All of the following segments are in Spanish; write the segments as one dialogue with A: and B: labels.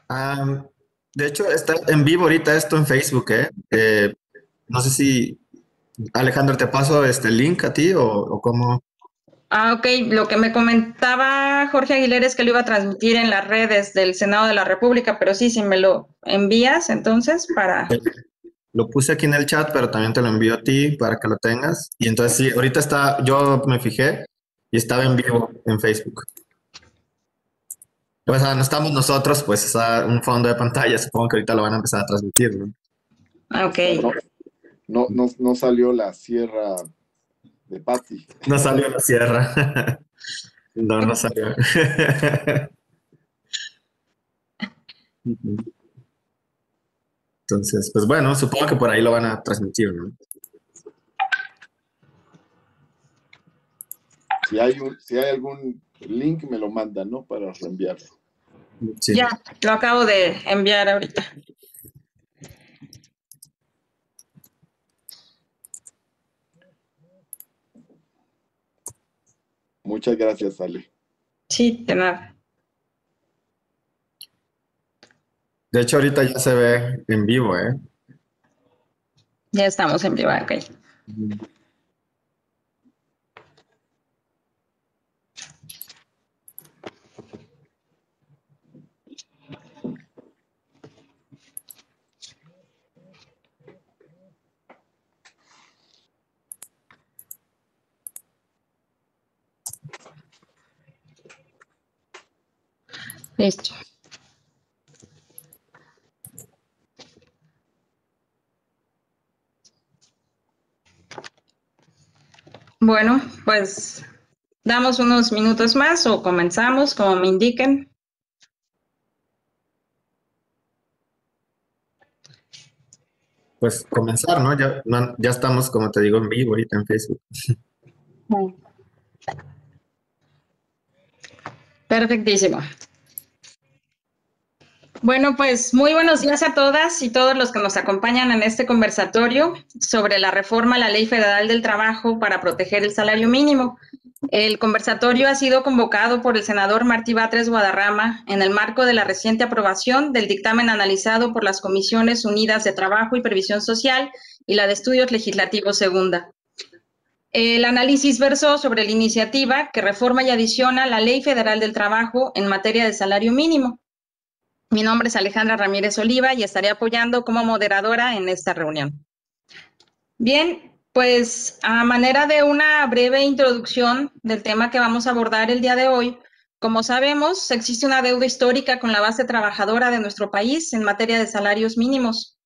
A: Am, de hecho, está en vivo ahorita esto en Facebook, ¿eh? No sé si, Alejandro, te paso este link a ti o cómo.
B: Ah, ok. Lo que me comentaba Jorge Aguilera es que lo iba a transmitir en las redes del Senado de la República, pero sí, si me lo envías entonces para...
A: Lo puse aquí en el chat, pero también te lo envío a ti para que lo tengas. Y entonces sí, ahorita está, yo me fijé y estaba en vivo en Facebook. O sea, no estamos nosotros, pues está un fondo de pantalla, supongo que ahorita lo van a empezar a transmitir, ¿no?
B: Ah, ok.
C: O sea, no salió la sierra de Patty.
A: No salió la sierra. No, no salió. Entonces, pues bueno, supongo que por ahí lo van a transmitir, ¿no?
C: Si hay algún link, me lo mandan, ¿no? Para reenviarlo.
A: Sí.
B: Ya, lo acabo de enviar ahorita.
C: Muchas gracias, Ale.
B: Sí, de nada.
A: De hecho, ahorita ya se ve en vivo, ¿eh?
B: Ya estamos en vivo, ok. Listo. Bueno, pues damos unos minutos más o comenzamos, como me indiquen.
A: Pues comenzar, ¿no? Ya, ya estamos, como te digo, en vivo ahorita en Facebook.
B: Perfectísimo. Bueno, pues muy buenos días a todas y todos los que nos acompañan en este conversatorio sobre la reforma a la Ley Federal del Trabajo para proteger el salario mínimo. El conversatorio ha sido convocado por el senador Martí Batres Guadarrama en el marco de la reciente aprobación del dictamen analizado por las Comisiones Unidas de Trabajo y Previsión Social y la de Estudios Legislativos Segunda. El análisis versó sobre la iniciativa que reforma y adiciona la Ley Federal del Trabajo en materia de salario mínimo. Mi nombre es Alejandra Ramírez Oliva y estaré apoyando como moderadora en esta reunión. Bien, pues a manera de una breve introducción del tema que vamos a abordar el día de hoy, como sabemos, existe una deuda histórica con la base trabajadora de nuestro país en materia de salarios mínimos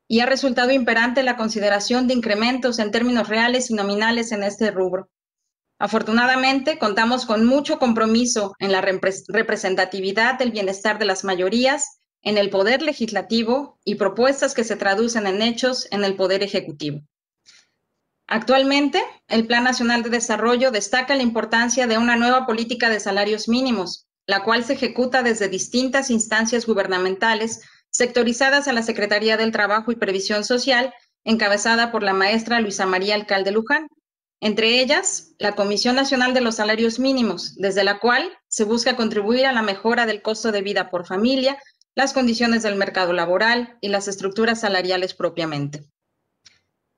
B: y ha resultado imperante la consideración de incrementos en términos reales y nominales en este rubro. Afortunadamente, contamos con mucho compromiso en la representatividad del bienestar de las mayorías, en el poder legislativo y propuestas que se traducen en hechos en el poder ejecutivo. Actualmente, el Plan Nacional de Desarrollo destaca la importancia de una nueva política de salarios mínimos, la cual se ejecuta desde distintas instancias gubernamentales sectorizadas a la Secretaría del Trabajo y Previsión Social, encabezada por la maestra Luisa María Alcalde Luján. Entre ellas, la Comisión Nacional de los Salarios Mínimos, desde la cual se busca contribuir a la mejora del costo de vida por familia, las condiciones del mercado laboral y las estructuras salariales propiamente.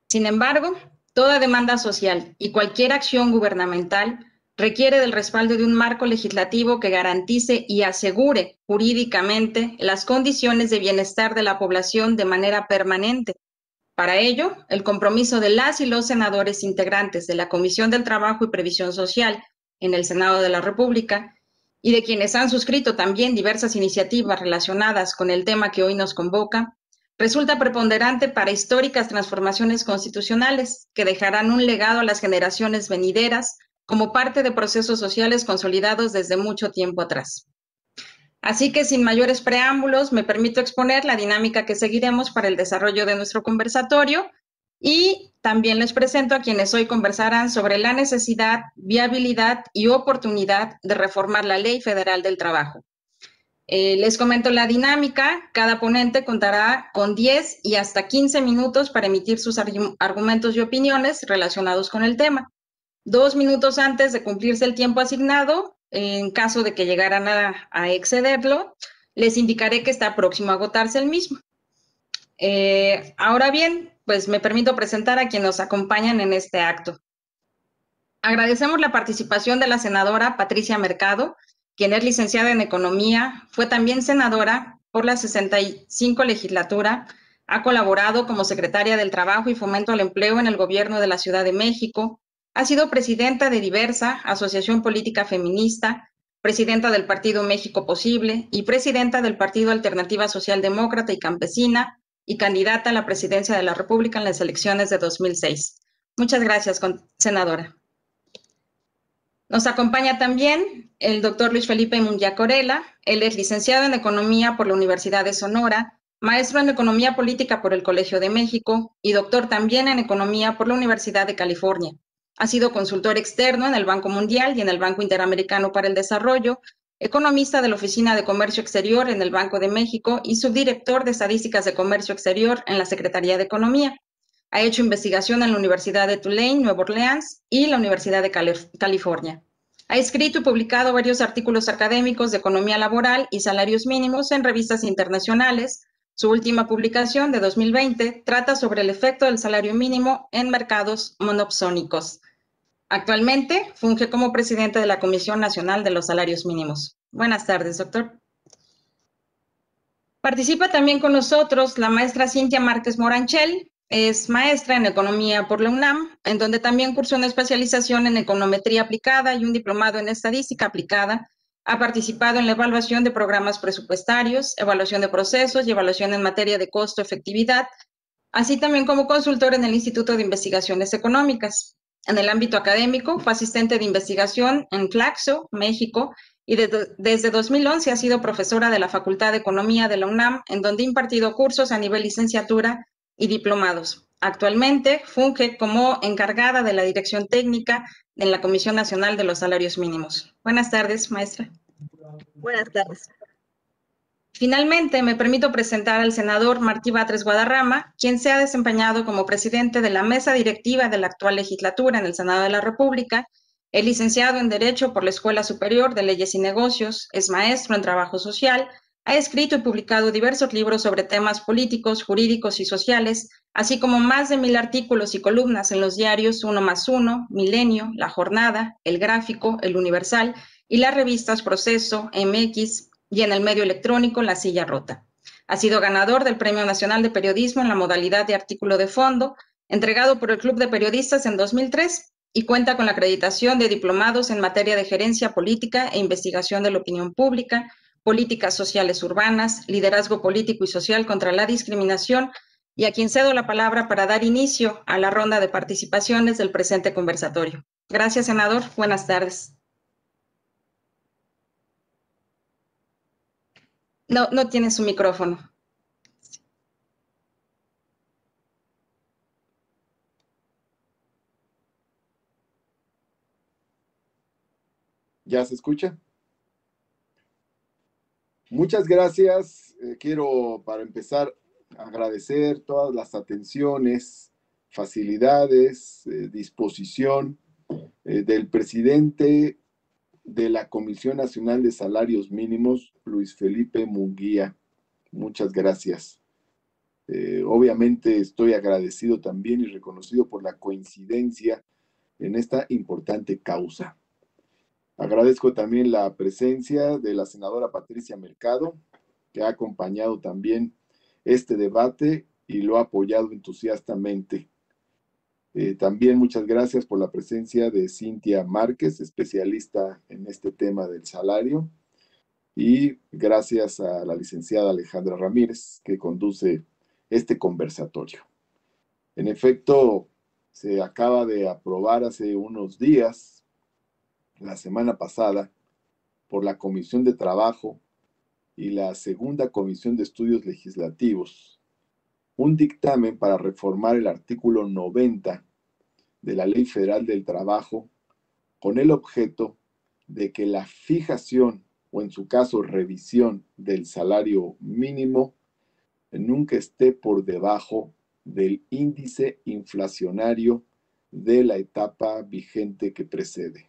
B: Sin embargo, toda demanda social y cualquier acción gubernamental requiere del respaldo de un marco legislativo que garantice y asegure jurídicamente las condiciones de bienestar de la población de manera permanente. Para ello, el compromiso de las y los senadores integrantes de la Comisión del Trabajo y Previsión Social en el Senado de la República y de quienes han suscrito también diversas iniciativas relacionadas con el tema que hoy nos convoca, resulta preponderante para históricas transformaciones constitucionales que dejarán un legado a las generaciones venideras como parte de procesos sociales consolidados desde mucho tiempo atrás. Así que sin mayores preámbulos, me permito exponer la dinámica que seguiremos para el desarrollo de nuestro conversatorio y también les presento a quienes hoy conversarán sobre la necesidad, viabilidad y oportunidad de reformar la Ley Federal del Trabajo. Les comento la dinámica. Cada ponente contará con 10 y hasta 15 minutos para emitir sus argumentos y opiniones relacionados con el tema. 2 minutos antes de cumplirse el tiempo asignado, en caso de que llegaran a excederlo, les indicaré que está próximo a agotarse el mismo. Ahora bien, pues me permito presentar a quienes nos acompañan en este acto. Agradecemos la participación de la senadora Patricia Mercado, quien es licenciada en Economía, fue también senadora por la 65 legislatura, ha colaborado como secretaria del Trabajo y Fomento al Empleo en el Gobierno de la Ciudad de México, ha sido presidenta de Diversa, Asociación Política Feminista, presidenta del Partido México Posible y presidenta del Partido Alternativa Socialdemócrata y Campesina y candidata a la presidencia de la República en las elecciones de 2006. Muchas gracias, senadora. Nos acompaña también el doctor Luis Felipe Munguía Corella. Él es licenciado en Economía por la Universidad de Sonora, maestro en Economía Política por el Colegio de México y doctor también en Economía por la Universidad de California. Ha sido consultor externo en el Banco Mundial y en el Banco Interamericano para el Desarrollo, economista de la Oficina de Comercio Exterior en el Banco de México y subdirector de Estadísticas de Comercio Exterior en la Secretaría de Economía. Ha hecho investigación en la Universidad de Tulane, Nueva Orleans y la Universidad de California. Ha escrito y publicado varios artículos académicos de economía laboral y salarios mínimos en revistas internacionales. Su última publicación de 2020 trata sobre el efecto del salario mínimo en mercados monopsónicos. Actualmente funge como presidente de la Comisión Nacional de los Salarios Mínimos. Buenas tardes, doctor. Participa también con nosotros la maestra Cintia Márquez Moranchel. Es maestra en Economía por la UNAM, en donde también cursó una especialización en Econometría aplicada y un diplomado en Estadística aplicada. Ha participado en la evaluación de programas presupuestarios, evaluación de procesos y evaluación en materia de costo-efectividad, así también como consultor en el Instituto de Investigaciones Económicas. En el ámbito académico, fue asistente de investigación en Flaxo, México, y desde 2011 ha sido profesora de la Facultad de Economía de la UNAM, en donde ha impartido cursos a nivel licenciatura y diplomados. Actualmente funge como encargada de la dirección técnica en la Comisión Nacional de los Salarios Mínimos. Buenas tardes, maestra.
D: Buenas tardes.
B: Finalmente, me permito presentar al senador Martí Batres Guadarrama, quien se ha desempeñado como presidente de la mesa directiva de la actual legislatura en el Senado de la República. Es licenciado en Derecho por la Escuela Superior de Leyes y Negocios, es maestro en Trabajo Social, ha escrito y publicado diversos libros sobre temas políticos, jurídicos y sociales, así como más de 1000 artículos y columnas en los diarios 1+1, Milenio, La Jornada, El Gráfico, El Universal y las revistas Proceso, MX y en el medio electrónico La Silla Rota. Ha sido ganador del Premio Nacional de Periodismo en la modalidad de artículo de fondo, entregado por el Club de Periodistas en 2003, y cuenta con la acreditación de diplomados en materia de gerencia política e investigación de la opinión pública, políticas sociales urbanas, liderazgo político y social contra la discriminación, y a quien cedo la palabra para dar inicio a la ronda de participaciones del presente conversatorio. Gracias, senador. Buenas tardes. No tiene su micrófono.
C: ¿Ya se escucha? Muchas gracias. Quiero, para empezar, agradecer todas las atenciones, facilidades, disposición del presidente de la Comisión Nacional de Salarios Mínimos, Luis Felipe Munguía. Muchas gracias. Obviamente estoy agradecido también y reconocido por la coincidencia en esta importante causa. Agradezco también la presencia de la senadora Patricia Mercado, que ha acompañado también este debate y lo ha apoyado entusiastamente. También muchas gracias por la presencia de Cintia Márquez, especialista en este tema del salario, y gracias a la licenciada Alejandra Ramírez, que conduce este conversatorio. En efecto, se acaba de aprobar hace unos días, la semana pasada, por la Comisión de Trabajo y la Segunda Comisión de Estudios Legislativos, un dictamen para reformar el artículo 90 de la Ley Federal del Trabajo con el objeto de que la fijación o en su caso revisión del salario mínimo nunca esté por debajo del índice inflacionario de la etapa vigente que precede.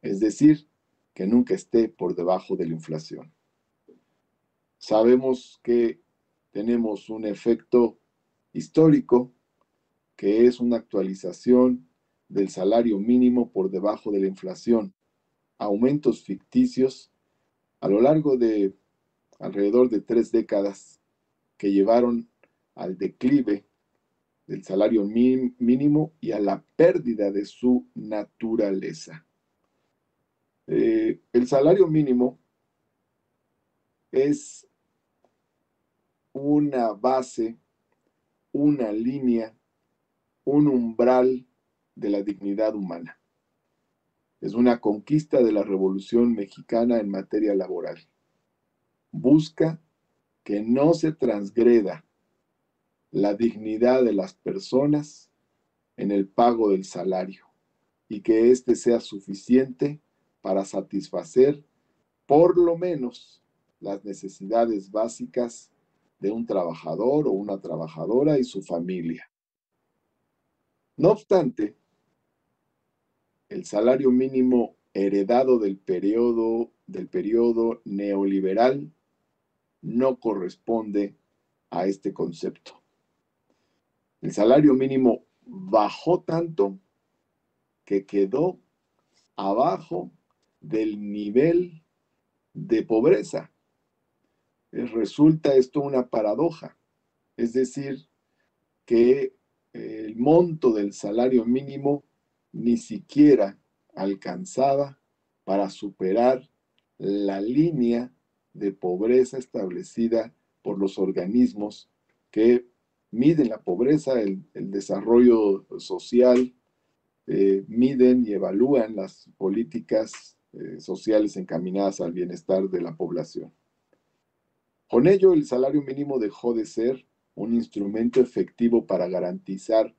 C: Es decir, que nunca esté por debajo de la inflación. Sabemos que tenemos un efecto histórico, que es una actualización del salario mínimo por debajo de la inflación, aumentos ficticios a lo largo de alrededor de 3 décadas que llevaron al declive del salario mínimo y a la pérdida de su naturaleza. El salario mínimo es una base, una línea, un umbral de la dignidad humana. Es una conquista de la Revolución Mexicana en materia laboral. Busca que no se transgreda la dignidad de las personas en el pago del salario y que éste sea suficiente para satisfacer por lo menos las necesidades básicas de un trabajador o una trabajadora y su familia. No obstante, el salario mínimo heredado del periodo neoliberal no corresponde a este concepto. El salario mínimo bajó tanto que quedó abajo del nivel de pobreza. Resulta esto una paradoja, es decir, que el monto del salario mínimo ni siquiera alcanzaba para superar la línea de pobreza establecida por los organismos que miden la pobreza, el desarrollo social, miden y evalúan las políticas sociales encaminadas al bienestar de la población. Con ello, el salario mínimo dejó de ser un instrumento efectivo para garantizar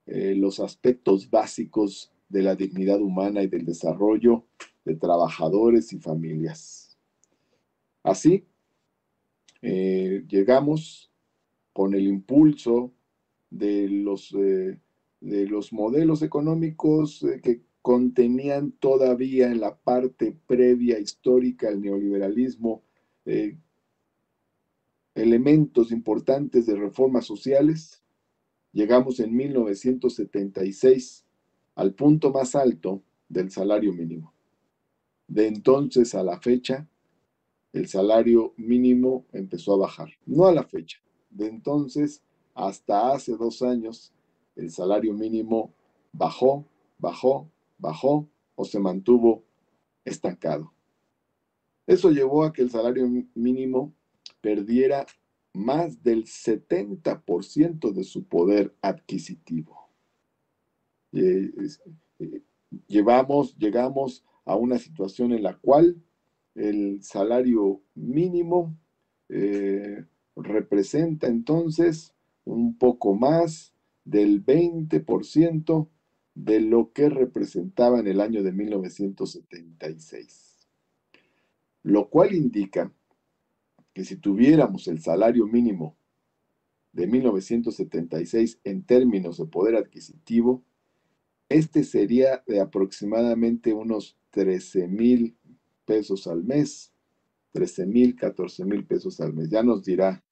C: los aspectos básicos de la dignidad humana y del desarrollo de trabajadores y familias. Así, llegamos con el impulso de los modelos económicos que contenían todavía en la parte previa histórica al neoliberalismo elementos importantes de reformas sociales. Llegamos en 1976 al punto más alto del salario mínimo. De entonces a la fecha, el salario mínimo empezó a bajar. No a la fecha. De entonces hasta hace 2 años, el salario mínimo bajó o se mantuvo estancado. Eso llevó a que el salario mínimo perdiera más del 70% de su poder adquisitivo. Llegamos a una situación en la cual el salario mínimo representa entonces un poco más del 20% de lo que representaba en el año de 1976. Lo cual indica que si tuviéramos el salario mínimo de 1976 en términos de poder adquisitivo, este sería de aproximadamente unos 13,000 pesos al mes, 13,000, 14,000 pesos al mes. Ya nos dirá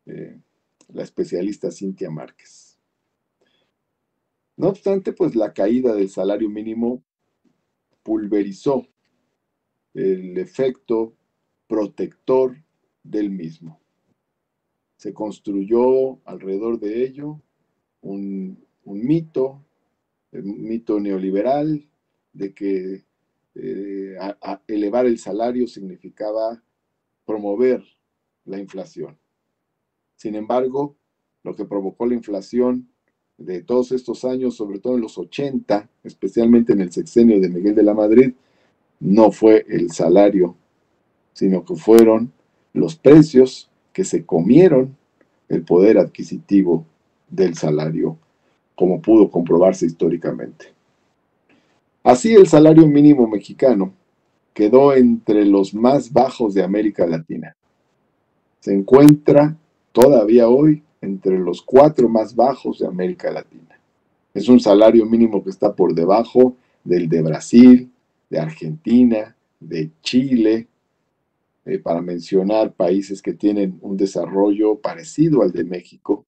C: la especialista Cintia Márquez. No obstante, pues la caída del salario mínimo pulverizó el efecto protector del mismo. Se construyó alrededor de ello un mito neoliberal de que elevar el salario significaba promover la inflación. Sin embargo, lo que provocó la inflación de todos estos años, sobre todo en los 80, especialmente en el sexenio de Miguel de la Madrid, no fue el salario, sino que fueron los precios que se comieron el poder adquisitivo del salario, como pudo comprobarse históricamente. Así, el salario mínimo mexicano quedó entre los más bajos de América Latina. Se encuentra todavía hoy entre los 4 más bajos de América Latina. Es un salario mínimo que está por debajo del de Brasil, de Argentina, de Chile, para mencionar países que tienen un desarrollo parecido al de México,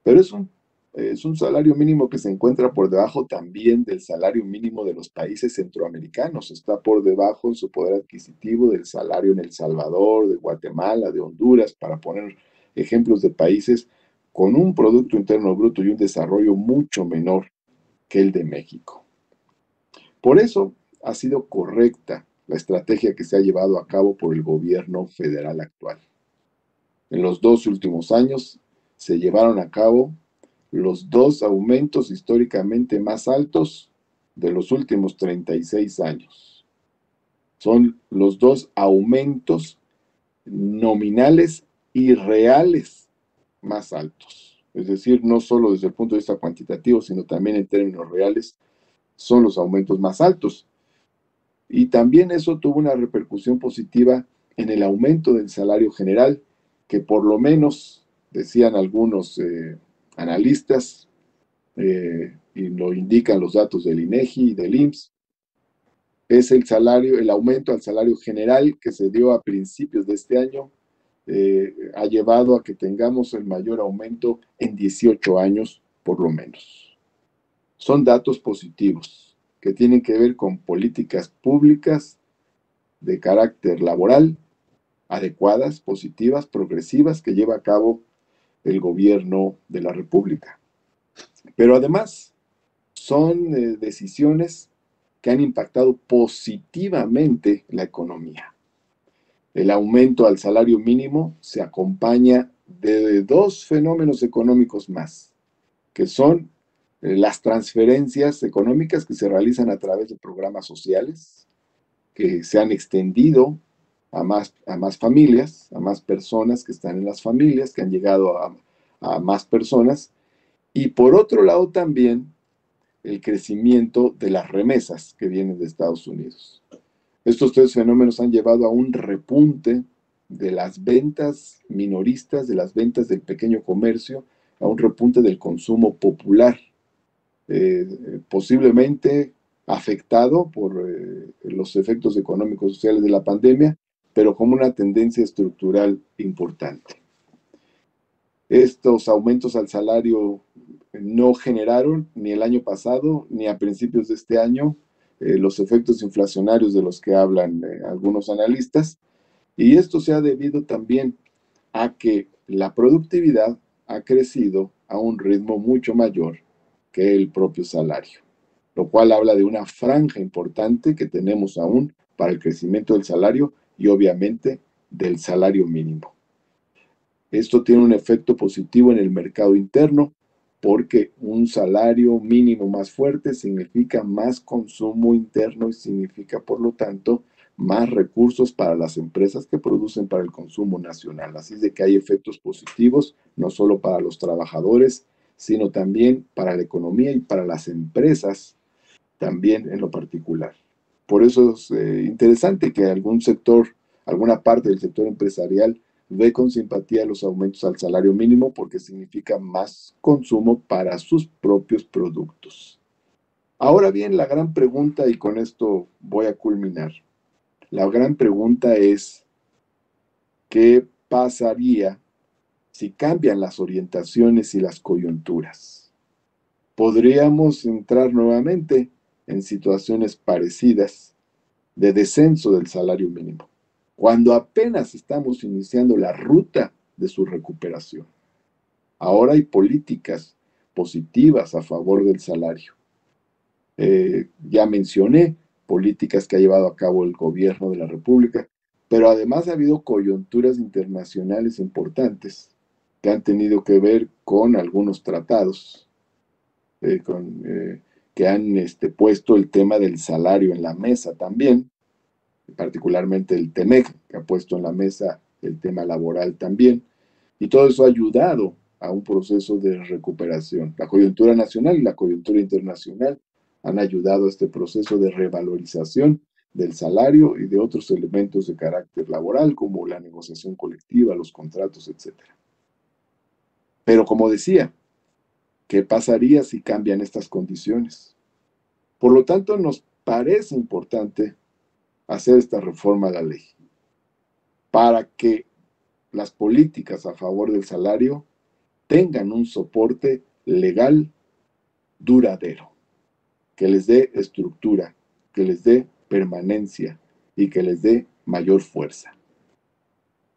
C: pero es un salario mínimo que se encuentra por debajo también del salario mínimo de los países centroamericanos. Está por debajo en su poder adquisitivo del salario en El Salvador, de Guatemala, de Honduras, para poner ejemplos de países con un Producto Interno Bruto y un desarrollo mucho menor que el de México. Por eso ha sido correcta la estrategia que se ha llevado a cabo por el gobierno federal actual. En los 2 últimos años se llevaron a cabo los 2 aumentos históricamente más altos de los últimos 36 años. Son los 2 aumentos nominales y reales más altos. Es decir, no solo desde el punto de vista cuantitativo, sino también en términos reales, son los aumentos más altos. Y también eso tuvo una repercusión positiva en el aumento del salario general, que por lo menos, decían algunos analistas, y lo indican los datos del INEGI y del IMSS, es el aumento al salario general que se dio a principios de este año, ha llevado a que tengamos el mayor aumento en 18 años, por lo menos. Son datos positivos que tienen que ver con políticas públicas de carácter laboral, adecuadas, positivas, progresivas, que lleva a cabo el gobierno de la República. Pero además son decisiones que han impactado positivamente la economía. El aumento al salario mínimo se acompaña de 2 fenómenos económicos más, que son las transferencias económicas que se realizan a través de programas sociales, que se han extendido a más familias, a más personas que están en las familias, que han llegado a más personas. Y por otro lado también el crecimiento de las remesas que vienen de Estados Unidos. Estos 3 fenómenos han llevado a un repunte de las ventas minoristas, de las ventas del pequeño comercio, a un repunte del consumo popular, posiblemente afectado por los efectos económicos y sociales de la pandemia, pero como una tendencia estructural importante. Estos aumentos al salario no generaron ni el año pasado ni a principios de este año los efectos inflacionarios de los que hablan algunos analistas, y esto se ha debido también a que la productividad ha crecido a un ritmo mucho mayor que el propio salario, lo cual habla de una franja importante que tenemos aún para el crecimiento del salario y obviamente del salario mínimo. Esto tiene un efecto positivo en el mercado interno, porque un salario mínimo más fuerte significa más consumo interno y significa, por lo tanto, más recursos para las empresas que producen para el consumo nacional. Así es de que hay efectos positivos, no solo para los trabajadores, sino también para la economía y para las empresas, también en lo particular. Por eso es interesante que algún sector, alguna parte del sector empresarial, ve con simpatía los aumentos al salario mínimo, porque significa más consumo para sus propios productos. Ahora bien, la gran pregunta, y con esto voy a culminar, la gran pregunta es, ¿qué pasaría si cambian las orientaciones y las coyunturas? ¿Podríamos entrar nuevamente en situaciones parecidas de descenso del salario mínimo, cuando apenas estamos iniciando la ruta de su recuperación? Ahora hay políticas positivas a favor del salario. Ya mencioné políticas que ha llevado a cabo el gobierno de la República, pero además ha habido coyunturas internacionales importantes que han tenido que ver con algunos tratados que han puesto el tema del salario en la mesa también, particularmente el TEMEC, que ha puesto en la mesa el tema laboral también, y todo eso ha ayudado a un proceso de recuperación. La coyuntura nacional y la coyuntura internacional han ayudado a este proceso de revalorización del salario y de otros elementos de carácter laboral, como la negociación colectiva, los contratos, etc. Pero como decía, ¿qué pasaría si cambian estas condiciones? Por lo tanto, nos parece importante hacer esta reforma a la ley. para que las políticas a favor del salario tengan un soporte legal duradero, que les dé estructura, que les dé permanencia y que les dé mayor fuerza.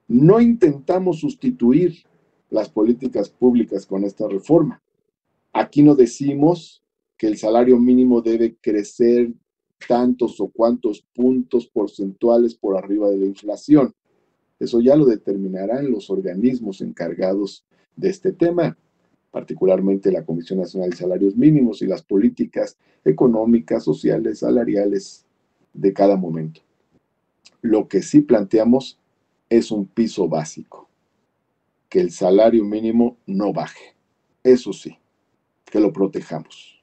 C: No intentamos sustituir las políticas públicas con esta reforma. Aquí no decimos que el salario mínimo debe crecer tantos o cuantos puntos porcentuales por arriba de la inflación. Eso ya lo determinarán los organismos encargados de este tema, particularmente la Comisión Nacional de Salarios Mínimos y las políticas económicas, sociales, salariales de cada momento. Lo que sí planteamos es un piso básico, que el salario mínimo no baje. Eso sí, que lo protejamos,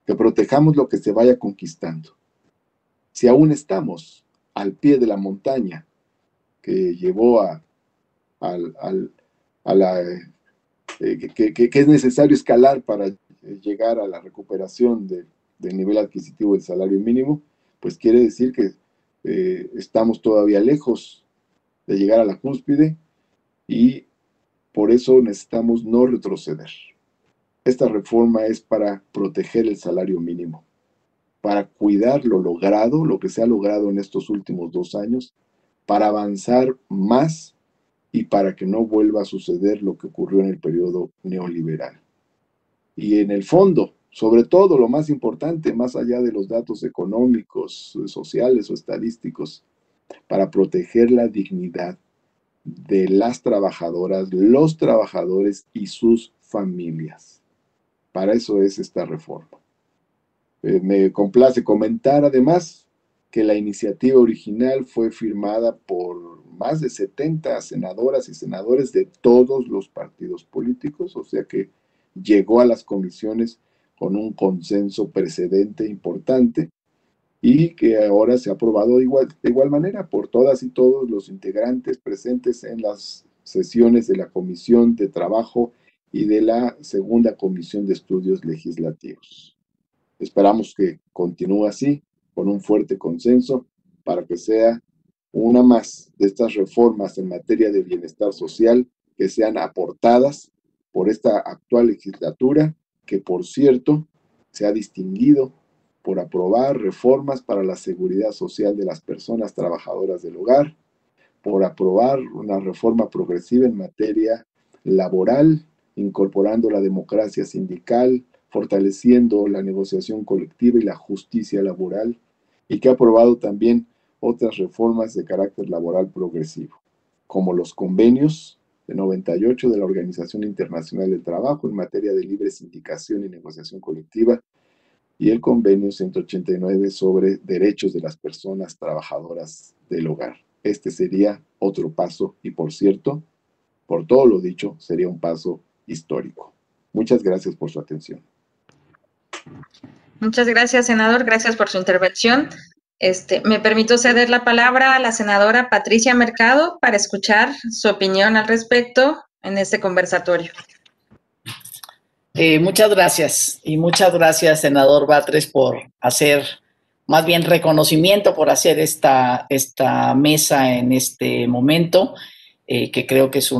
C: que protejamos lo que se vaya conquistando. Si aún estamos al pie de la montaña que llevó que es necesario escalar para llegar a la recuperación del nivel adquisitivo del salario mínimo, pues quiere decir que estamos todavía lejos de llegar a la cúspide y por eso necesitamos no retroceder. Esta reforma es para proteger el salario mínimo, para cuidar lo logrado, lo que se ha logrado en estos últimos 2 años, para avanzar más y para que no vuelva a suceder lo que ocurrió en el periodo neoliberal. Y en el fondo, sobre todo lo más importante, más allá de los datos económicos, sociales o estadísticos, para proteger la dignidad de las trabajadoras, los trabajadores y sus familias. Para eso es esta reforma. Me complace comentar además que la iniciativa original fue firmada por más de 70 senadoras y senadores de todos los partidos políticos, o sea que llegó a las comisiones con un consenso precedente importante y que ahora se ha aprobado de igual manera por todas y todos los integrantes presentes en las sesiones de la Comisión de Trabajo y de la Segunda Comisión de Estudios Legislativos. Esperamos que continúe así, con un fuerte consenso, para que sea una más de estas reformas en materia de bienestar social que sean aportadas por esta actual legislatura, que por cierto se ha distinguido por aprobar reformas para la seguridad social de las personas trabajadoras del hogar, por aprobar una reforma progresiva en materia laboral, incorporando la democracia sindical, fortaleciendo la negociación colectiva y la justicia laboral, y que ha aprobado también otras reformas de carácter laboral progresivo, como los convenios de 98 de la Organización Internacional del Trabajo en materia de libre sindicación y negociación colectiva, y el convenio 189 sobre derechos de las personas trabajadoras del hogar. Este sería otro paso y, por cierto, por todo lo dicho, sería un paso histórico. Muchas gracias por su atención.
B: Muchas gracias, senador. Gracias por su intervención. Me permito ceder la palabra a la senadora Patricia Mercado para escuchar su opinión al respecto en este conversatorio.
E: Muchas gracias y muchas gracias, senador Batres, por hacer, más bien reconocimiento por hacer esta mesa en este momento, que creo que es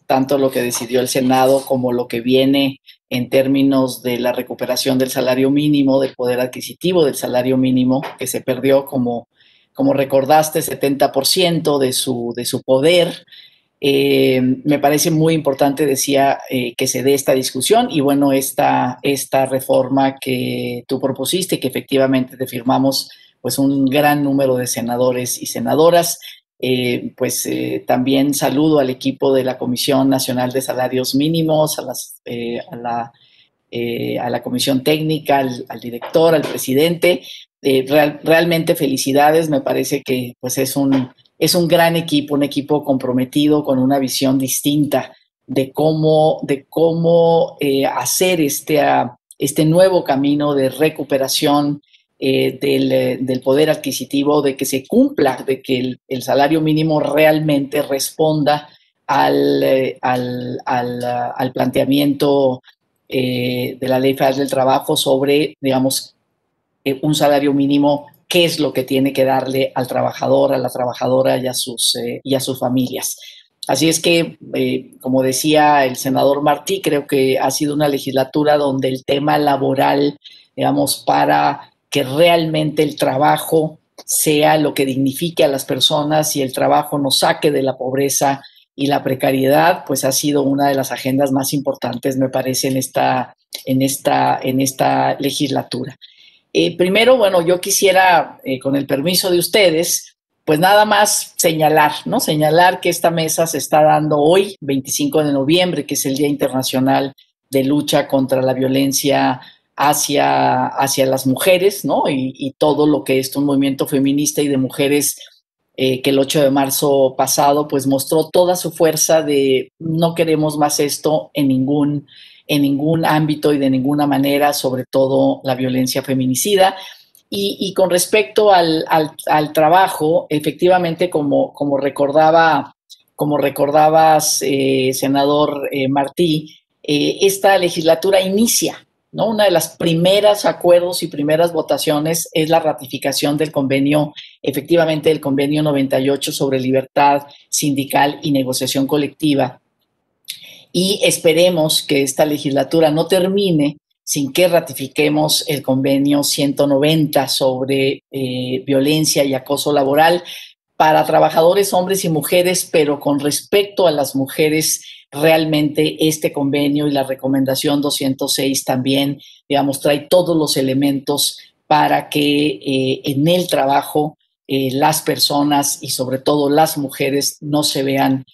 E: tanto lo que decidió el Senado como lo que viene en términos de la recuperación del salario mínimo, del poder adquisitivo del salario mínimo, que se perdió, como recordaste, 70% de su poder. Me parece muy importante, decía, que se dé esta discusión y bueno, esta reforma que tú propusiste, que efectivamente te firmamos pues un gran número de senadores y senadoras. También saludo al equipo de la Comisión Nacional de Salarios Mínimos, a la Comisión Técnica, al director, al presidente. Realmente felicidades, me parece que pues es un gran equipo, un equipo comprometido con una visión distinta de cómo hacer este nuevo camino de recuperación del poder adquisitivo, de que se cumpla, de que el salario mínimo realmente responda al planteamiento de la Ley Federal del Trabajo sobre, digamos, un salario mínimo qué es lo que tiene que darle al trabajador, a la trabajadora y a sus familias. Así es que, como decía el senador Martí, creo que ha sido una legislatura donde el tema laboral, digamos, para que realmente el trabajo sea lo que dignifique a las personas y el trabajo nos saque de la pobreza y la precariedad, pues ha sido una de las agendas más importantes, me parece, en esta legislatura. Primero, bueno, yo quisiera, con el permiso de ustedes, pues nada más señalar, ¿no? Señalar que esta mesa se está dando hoy, 25 de noviembre, que es el Día Internacional de Lucha contra la Violencia hacia las mujeres, ¿no? Y todo lo que es un movimiento feminista y de mujeres que el 8 de marzo pasado pues mostró toda su fuerza de no queremos más esto en ningún ámbito y de ninguna manera, sobre todo la violencia feminicida. Y con respecto al trabajo, efectivamente, como recordabas, senador Martí, esta legislatura inicia, ¿no? Una de las primeras acuerdos y primeras votaciones es la ratificación del convenio, efectivamente, del convenio 98 sobre libertad sindical y negociación colectiva. Y esperemos que esta legislatura no termine sin que ratifiquemos el convenio 190 sobre violencia y acoso laboral para trabajadores, hombres y mujeres, pero con respecto a las mujeres, realmente este convenio y la recomendación 206 también, digamos, trae todos los elementos para que en el trabajo las personas y sobre todo las mujeres no se vean,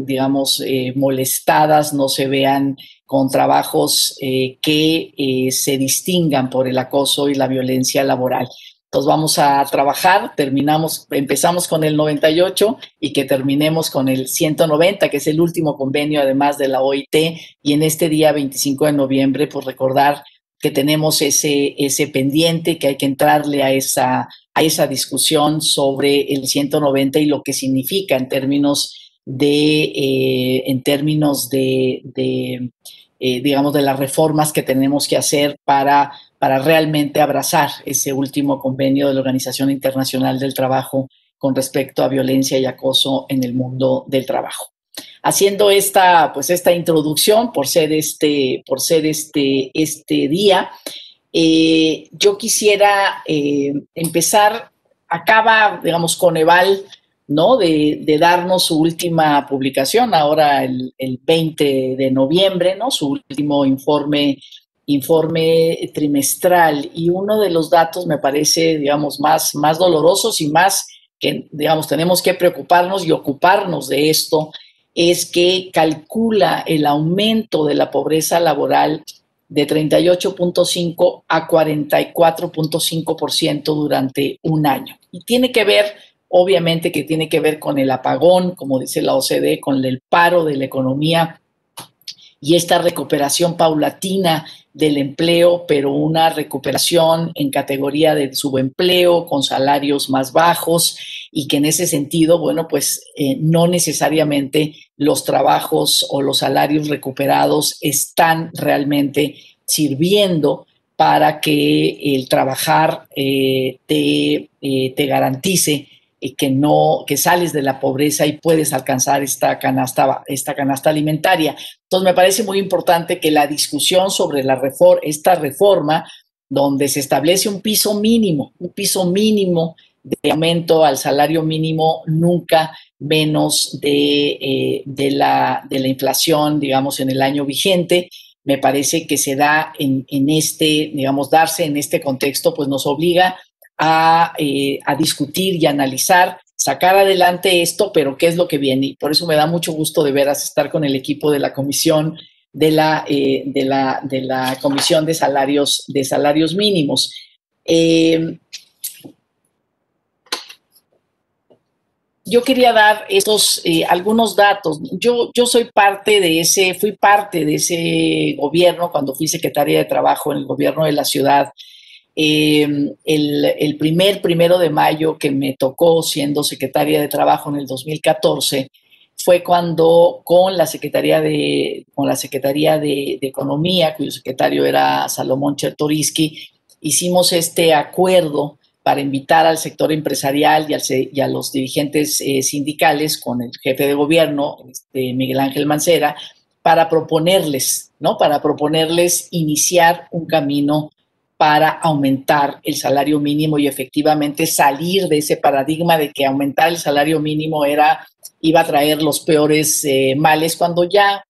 E: digamos, molestadas, no se vean con trabajos que se distingan por el acoso y la violencia laboral. Entonces vamos a trabajar, empezamos con el 98 y que terminemos con el 190, que es el último convenio además de la OIT, y en este día 25 de noviembre, pues recordar que tenemos ese pendiente, que hay que entrarle a esa discusión sobre el 190 y lo que significa en términos digamos, de las reformas que tenemos que hacer para realmente abrazar ese último convenio de la Organización Internacional del Trabajo con respecto a violencia y acoso en el mundo del trabajo. Haciendo esta introducción por ser este día, yo quisiera empezar, acaba, digamos, Coneval, ¿no? de darnos su última publicación, ahora el 20 de noviembre, ¿no? Su último informe trimestral, y uno de los datos me parece, digamos, más dolorosos y más que, digamos, tenemos que preocuparnos y ocuparnos de esto, es que calcula el aumento de la pobreza laboral de 38.5 a 44.5% durante un año. Y tiene que ver, obviamente que tiene que ver con el apagón, como dice la OCDE, con el paro de la economía y esta recuperación paulatina del empleo, pero una recuperación en categoría de subempleo, con salarios más bajos, y que en ese sentido, bueno, pues no necesariamente los trabajos o los salarios recuperados están realmente sirviendo para que el trabajar te garantice que sales de la pobreza y puedes alcanzar esta canasta alimentaria. Entonces me parece muy importante que la discusión sobre esta reforma, donde se establece un piso mínimo de aumento al salario mínimo, nunca menos de la inflación, digamos, en el año vigente, me parece que se da darse en este contexto, pues nos obliga a discutir y analizar, sacar adelante esto, pero qué es lo que viene. Y por eso me da mucho gusto de veras estar con el equipo de la comisión de la comisión de salarios mínimos. Yo quería dar algunos datos. Yo fui parte de ese gobierno cuando fui secretaria de Trabajo en el gobierno de la ciudad. El 1 de mayo que me tocó siendo secretaria de Trabajo en el 2014 fue cuando con la Secretaría de Economía, cuyo secretario era Salomón Chertoriski, hicimos este acuerdo para invitar al sector empresarial y a los dirigentes sindicales con el jefe de gobierno, Miguel Ángel Mancera, para proponerles, ¿no? Para proponerles iniciar un camino para aumentar el salario mínimo y efectivamente salir de ese paradigma de que aumentar el salario mínimo iba a traer los peores males, cuando ya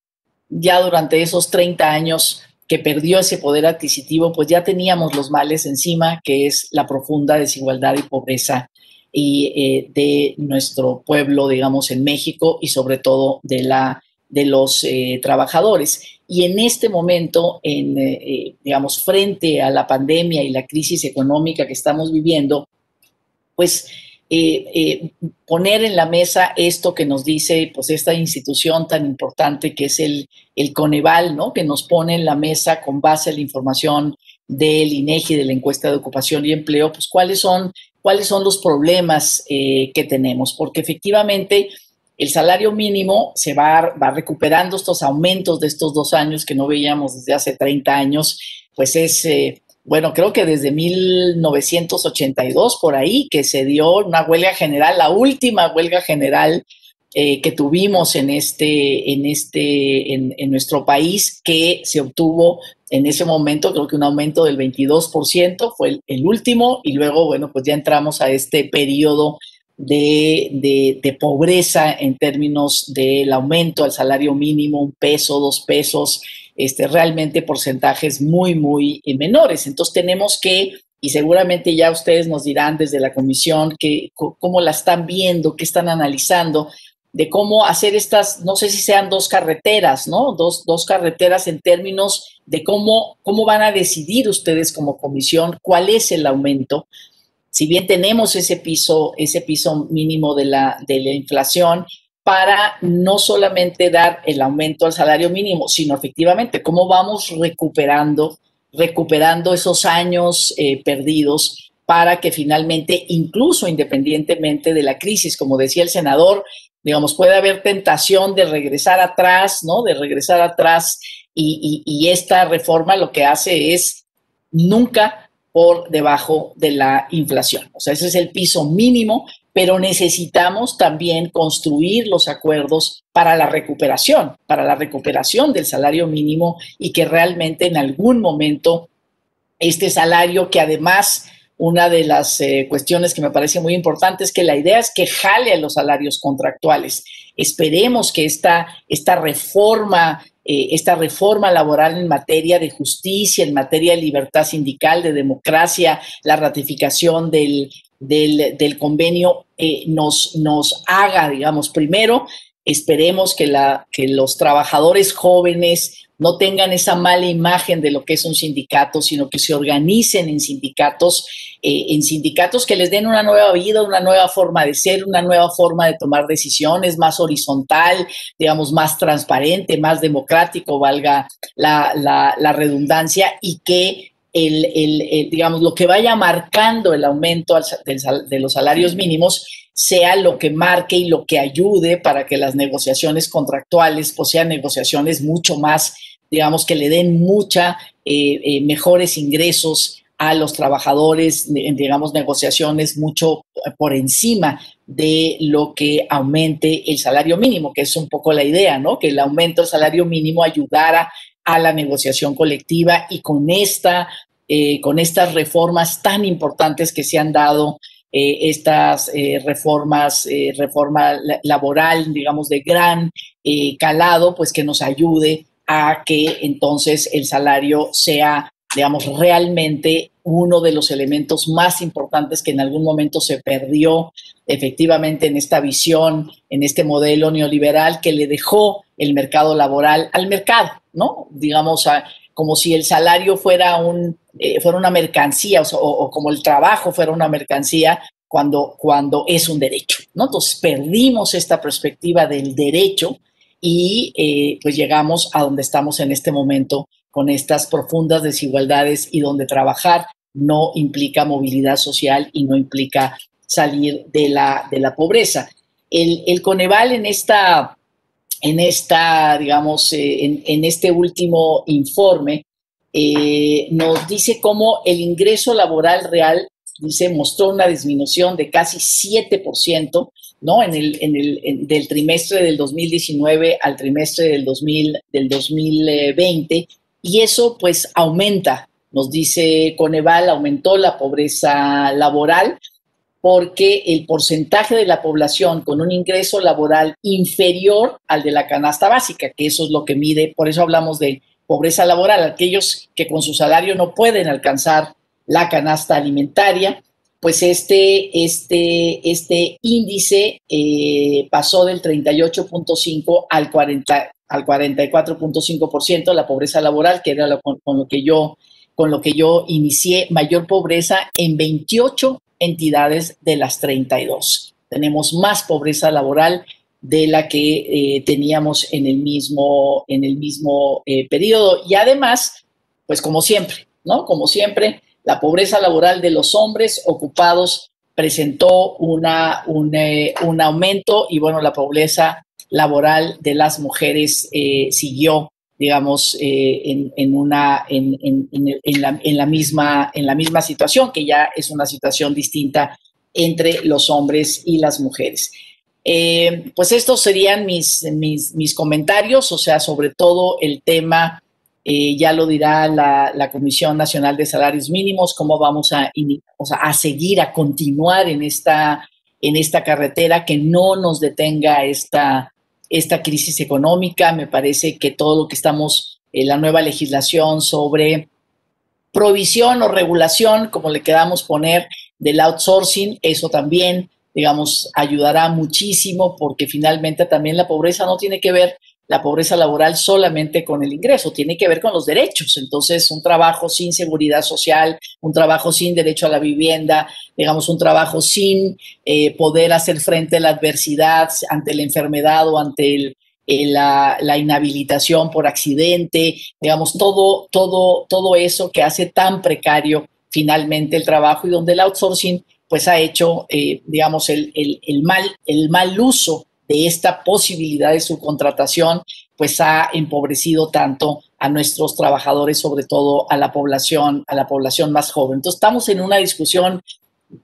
E: durante esos 30 años que perdió ese poder adquisitivo, pues ya teníamos los males encima, que es la profunda desigualdad y pobreza de nuestro pueblo, digamos, en México, y sobre todo de los trabajadores. Y en este momento, digamos, frente a la pandemia y la crisis económica que estamos viviendo, pues poner en la mesa esto que nos dice pues esta institución tan importante que es el Coneval, ¿no? Que nos pone en la mesa con base a la información del INEGI, de la encuesta de ocupación y empleo, pues cuáles son los problemas que tenemos, porque efectivamente el salario mínimo se va recuperando estos aumentos de estos 2 años que no veíamos desde hace 30 años, pues es, bueno, creo que desde 1982 por ahí que se dio una huelga general, la última huelga general que tuvimos en nuestro país, que se obtuvo en ese momento, creo que un aumento del 22%, fue el último, y luego, bueno, pues ya entramos a este periodo de pobreza en términos del aumento al salario mínimo, 1 peso, 2 pesos, realmente porcentajes muy, muy menores. Entonces tenemos que, y seguramente ya ustedes nos dirán desde la comisión cómo la están viendo, qué están analizando, de cómo hacer estas, no sé si sean 2 carreteras, ¿no? Dos carreteras en términos de cómo van a decidir ustedes como comisión cuál es el aumento. Si bien tenemos ese piso mínimo de la inflación, para no solamente dar el aumento al salario mínimo, sino efectivamente cómo vamos recuperando esos años perdidos para que finalmente, incluso independientemente de la crisis, como decía el senador, digamos, puede haber tentación de regresar atrás, ¿no? De regresar atrás, y esta reforma lo que hace es nunca por debajo de la inflación. O sea, ese es el piso mínimo, pero necesitamos también construir los acuerdos para la recuperación del salario mínimo, y que realmente en algún momento este salario, que además una de las cuestiones que me parece muy importante es que la idea es que jale a los salarios contractuales. Esperemos que esta reforma laboral en materia de justicia, en materia de libertad sindical, de democracia, la ratificación del convenio nos haga, digamos, primero, esperemos que los trabajadores jóvenes no tengan esa mala imagen de lo que es un sindicato, sino que se organicen en sindicatos que les den una nueva vida, una nueva forma de ser, una nueva forma de tomar decisiones, más horizontal, digamos, más transparente, más democrático, valga la redundancia, y que digamos, lo que vaya marcando el aumento de los salarios mínimos sea lo que marque y lo que ayude para que las negociaciones contractuales pues sean negociaciones mucho más, digamos, que le den mejores ingresos a los trabajadores, digamos, negociaciones mucho por encima de lo que aumente el salario mínimo, que es un poco la idea, ¿no? Que el aumento del salario mínimo ayudara a la negociación colectiva, y con estas reformas tan importantes que se han dado, estas reforma laboral, digamos, de gran calado, pues que nos ayude a que entonces el salario sea, digamos, realmente uno de los elementos más importantes que en algún momento se perdió efectivamente en esta visión, en este modelo neoliberal que le dejó el mercado laboral al mercado, ¿no? Digamos, como si el salario fuera una mercancía, o como el trabajo fuera una mercancía, cuando es un derecho, ¿no? Entonces perdimos esta perspectiva del derecho y pues llegamos a donde estamos en este momento, con estas profundas desigualdades, y donde trabajar no implica movilidad social y no implica salir de la pobreza. El Coneval en digamos, en este último informe nos dice cómo el ingreso laboral real, dice, mostró una disminución de casi 7%, ¿no? Del trimestre del 2019 al trimestre del 2020, y eso pues aumenta, nos dice Coneval, aumentó la pobreza laboral, porque el porcentaje de la población con un ingreso laboral inferior al de la canasta básica, que eso es lo que mide, por eso hablamos de pobreza laboral, aquellos que con su salario no pueden alcanzar la canasta alimentaria, pues este índice pasó del 38.5 al 44.5%, la pobreza laboral, que era con lo que yo inicié, mayor pobreza en 28 entidades de las 32. Tenemos más pobreza laboral de la que teníamos en el mismo periodo. Y además, pues como siempre, ¿no? Como siempre, la pobreza laboral de los hombres ocupados presentó un aumento, y bueno, la pobreza laboral de las mujeres siguió, digamos, en la misma situación, que ya es una situación distinta entre los hombres y las mujeres. Pues estos serían mis comentarios, o sea, sobre todo el tema, ya lo dirá la Comisión Nacional de Salarios Mínimos, cómo vamos a seguir, a continuar en esta carretera, que no nos detenga esta crisis económica. Me parece que todo lo que estamos, la nueva legislación sobre provisión o regulación, como le queramos poner, del outsourcing, eso también, digamos, ayudará muchísimo, porque finalmente también la pobreza no tiene que ver, la pobreza laboral, solamente con el ingreso, tiene que ver con los derechos. Entonces, un trabajo sin seguridad social, un trabajo sin derecho a la vivienda, digamos, un trabajo sin poder hacer frente a la adversidad, ante la enfermedad o ante la inhabilitación por accidente, digamos, todo eso que hace tan precario finalmente el trabajo, y donde el outsourcing pues ha hecho, digamos, el mal uso de esta posibilidad de subcontratación, pues ha empobrecido tanto a nuestros trabajadores, sobre todo a la población más joven. Entonces estamos en una discusión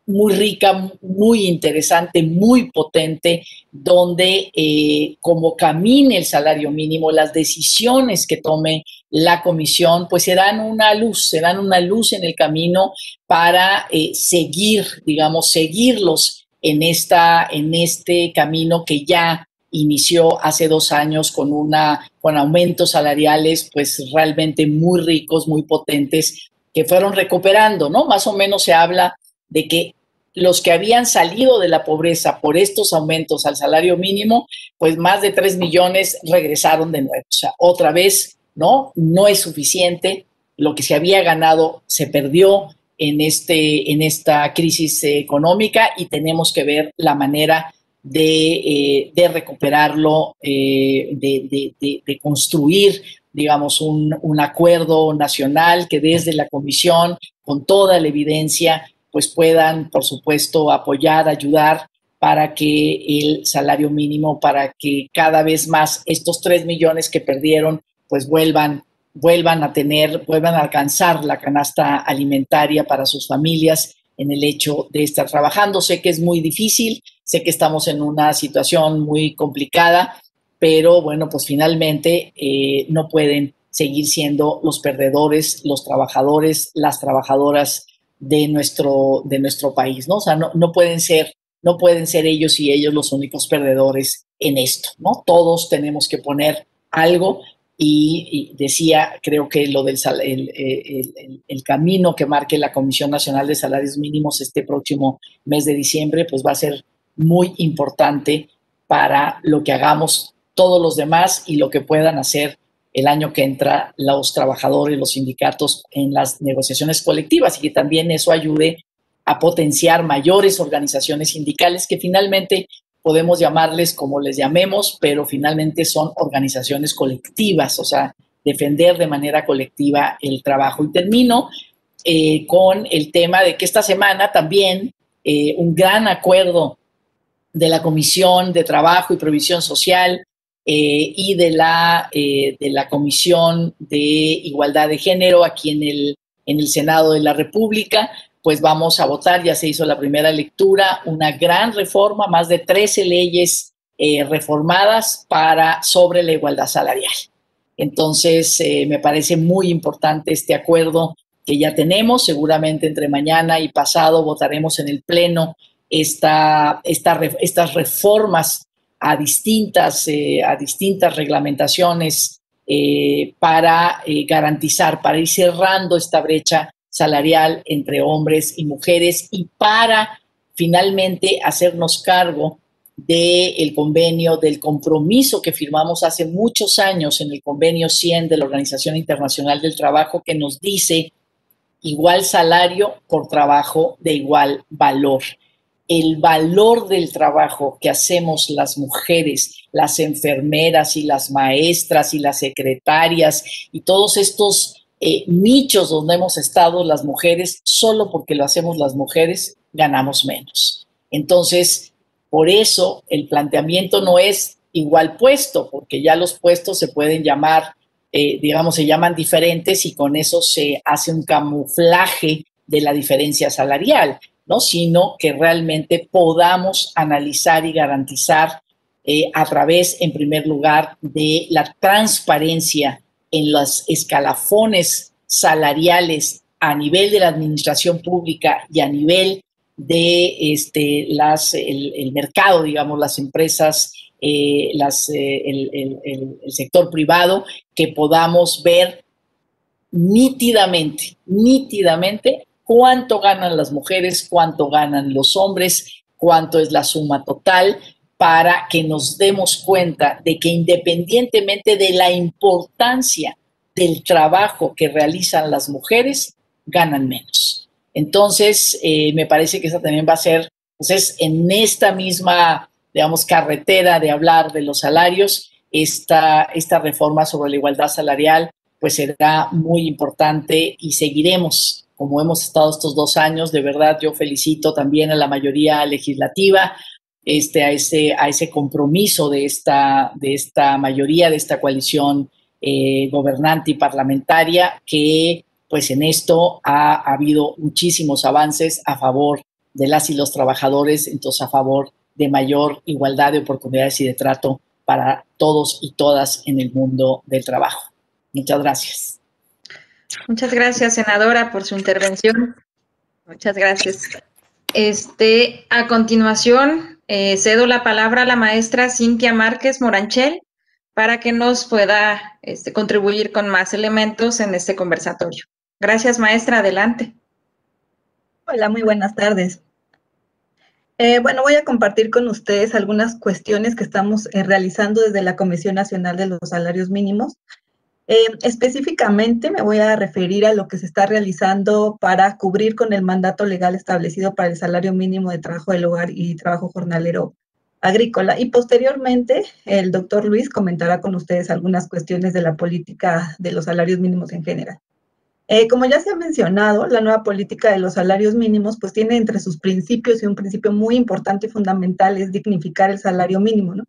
E: muy rica, muy interesante, muy potente, donde como camine el salario mínimo, las decisiones que tome la comisión, pues serán una luz en el camino para seguirlos en este camino que ya inició hace 2 años con aumentos salariales pues realmente muy ricos, muy potentes, que fueron recuperando, ¿no? Más o menos se habla de que los que habían salido de la pobreza por estos aumentos al salario mínimo, pues más de 3 millones regresaron de nuevo. O sea, otra vez, no es suficiente. Lo que se había ganado se perdió en esta crisis económica, y tenemos que ver la manera de recuperarlo, de construir, digamos, un acuerdo nacional que desde la Comisión, con toda la evidencia, pues puedan, por supuesto, apoyar, ayudar para que el salario mínimo, para que cada vez más estos 3 millones que perdieron, pues vuelvan a alcanzar la canasta alimentaria para sus familias en el hecho de estar trabajando. Sé que es muy difícil, sé que estamos en una situación muy complicada, pero bueno, pues finalmente no pueden seguir siendo los perdedores, los trabajadores, las trabajadoras de nuestro país, ¿no? O sea, no pueden ser ellos y ellos los únicos perdedores en esto, ¿no? Todos tenemos que poner algo. Y decía, creo que lo del el camino que marque la Comisión Nacional de Salarios Mínimos este próximo mes de diciembre, pues va a ser muy importante para lo que hagamos todos los demás y lo que puedan hacer el año que entra los trabajadores, los sindicatos en las negociaciones colectivas, y que también eso ayude a potenciar mayores organizaciones sindicales, que finalmente podemos llamarles como les llamemos, pero finalmente son organizaciones colectivas, o sea, defender de manera colectiva el trabajo. Y termino con el tema de que esta semana también un gran acuerdo de la Comisión de Trabajo y Previsión Social y de la Comisión de Igualdad de Género aquí en el Senado de la República, pues vamos a votar, ya se hizo la primera lectura, una gran reforma, más de 13 leyes reformadas sobre la igualdad salarial. Entonces, me parece muy importante este acuerdo que ya tenemos. Seguramente entre mañana y pasado votaremos en el Pleno estas reformas a distintas reglamentaciones para garantizar, para ir cerrando esta brecha salarial entre hombres y mujeres y para finalmente hacernos cargo del convenio, del compromiso que firmamos hace muchos años en el convenio 100 de la Organización Internacional del Trabajo, que nos dice igual salario por trabajo de igual valor. El valor del trabajo que hacemos las mujeres, las enfermeras y las maestras y las secretarias y todos estos nichos donde hemos estado las mujeres, solo porque lo hacemos las mujeres, ganamos menos. Entonces, por eso el planteamiento no es igual puesto, porque ya los puestos se pueden llamar, se llaman diferentes y con eso se hace un camuflaje de la diferencia salarial, ¿no? Sino que realmente podamos analizar y garantizar a través, en primer lugar, de la transparencia en los escalafones salariales a nivel de la administración pública y a nivel de el mercado, digamos, las empresas, el sector privado, que podamos ver nítidamente cuánto ganan las mujeres, cuánto ganan los hombres, cuánto es la suma total, para que nos demos cuenta de que independientemente de la importancia del trabajo que realizan las mujeres, ganan menos. Entonces, me parece que esa también va a ser, entonces, en esta misma, digamos, carretera de hablar de los salarios, esta reforma sobre la igualdad salarial, pues será muy importante y seguiremos, como hemos estado estos 2 años. De verdad, yo felicito también a la mayoría legislativa, a ese compromiso de esta mayoría, de esta coalición gobernante y parlamentaria, que pues en esto ha habido muchísimos avances a favor de las y los trabajadores, entonces a favor de mayor igualdad de oportunidades y de trato para todos y todas en el mundo del trabajo. Muchas gracias.
B: Muchas gracias, senadora, por su intervención. Muchas gracias. A continuación, cedo la palabra a la maestra Cintia Márquez Moranchel para que nos pueda contribuir con más elementos en este conversatorio. Gracias, maestra. Adelante.
D: Hola, muy buenas tardes. Bueno, voy a compartir con ustedes algunas cuestiones que estamos realizando desde la Comisión Nacional de los Salarios Mínimos. Específicamente me voy a referir a lo que se está realizando para cubrir con el mandato legal establecido para el salario mínimo de trabajo del hogar y trabajo jornalero agrícola. Y posteriormente, el doctor Luis comentará con ustedes algunas cuestiones de la política de los salarios mínimos en general. Como ya se ha mencionado, la nueva política de los salarios mínimos pues tiene entre sus principios, y un principio muy importante y fundamental es dignificar el salario mínimo, ¿no?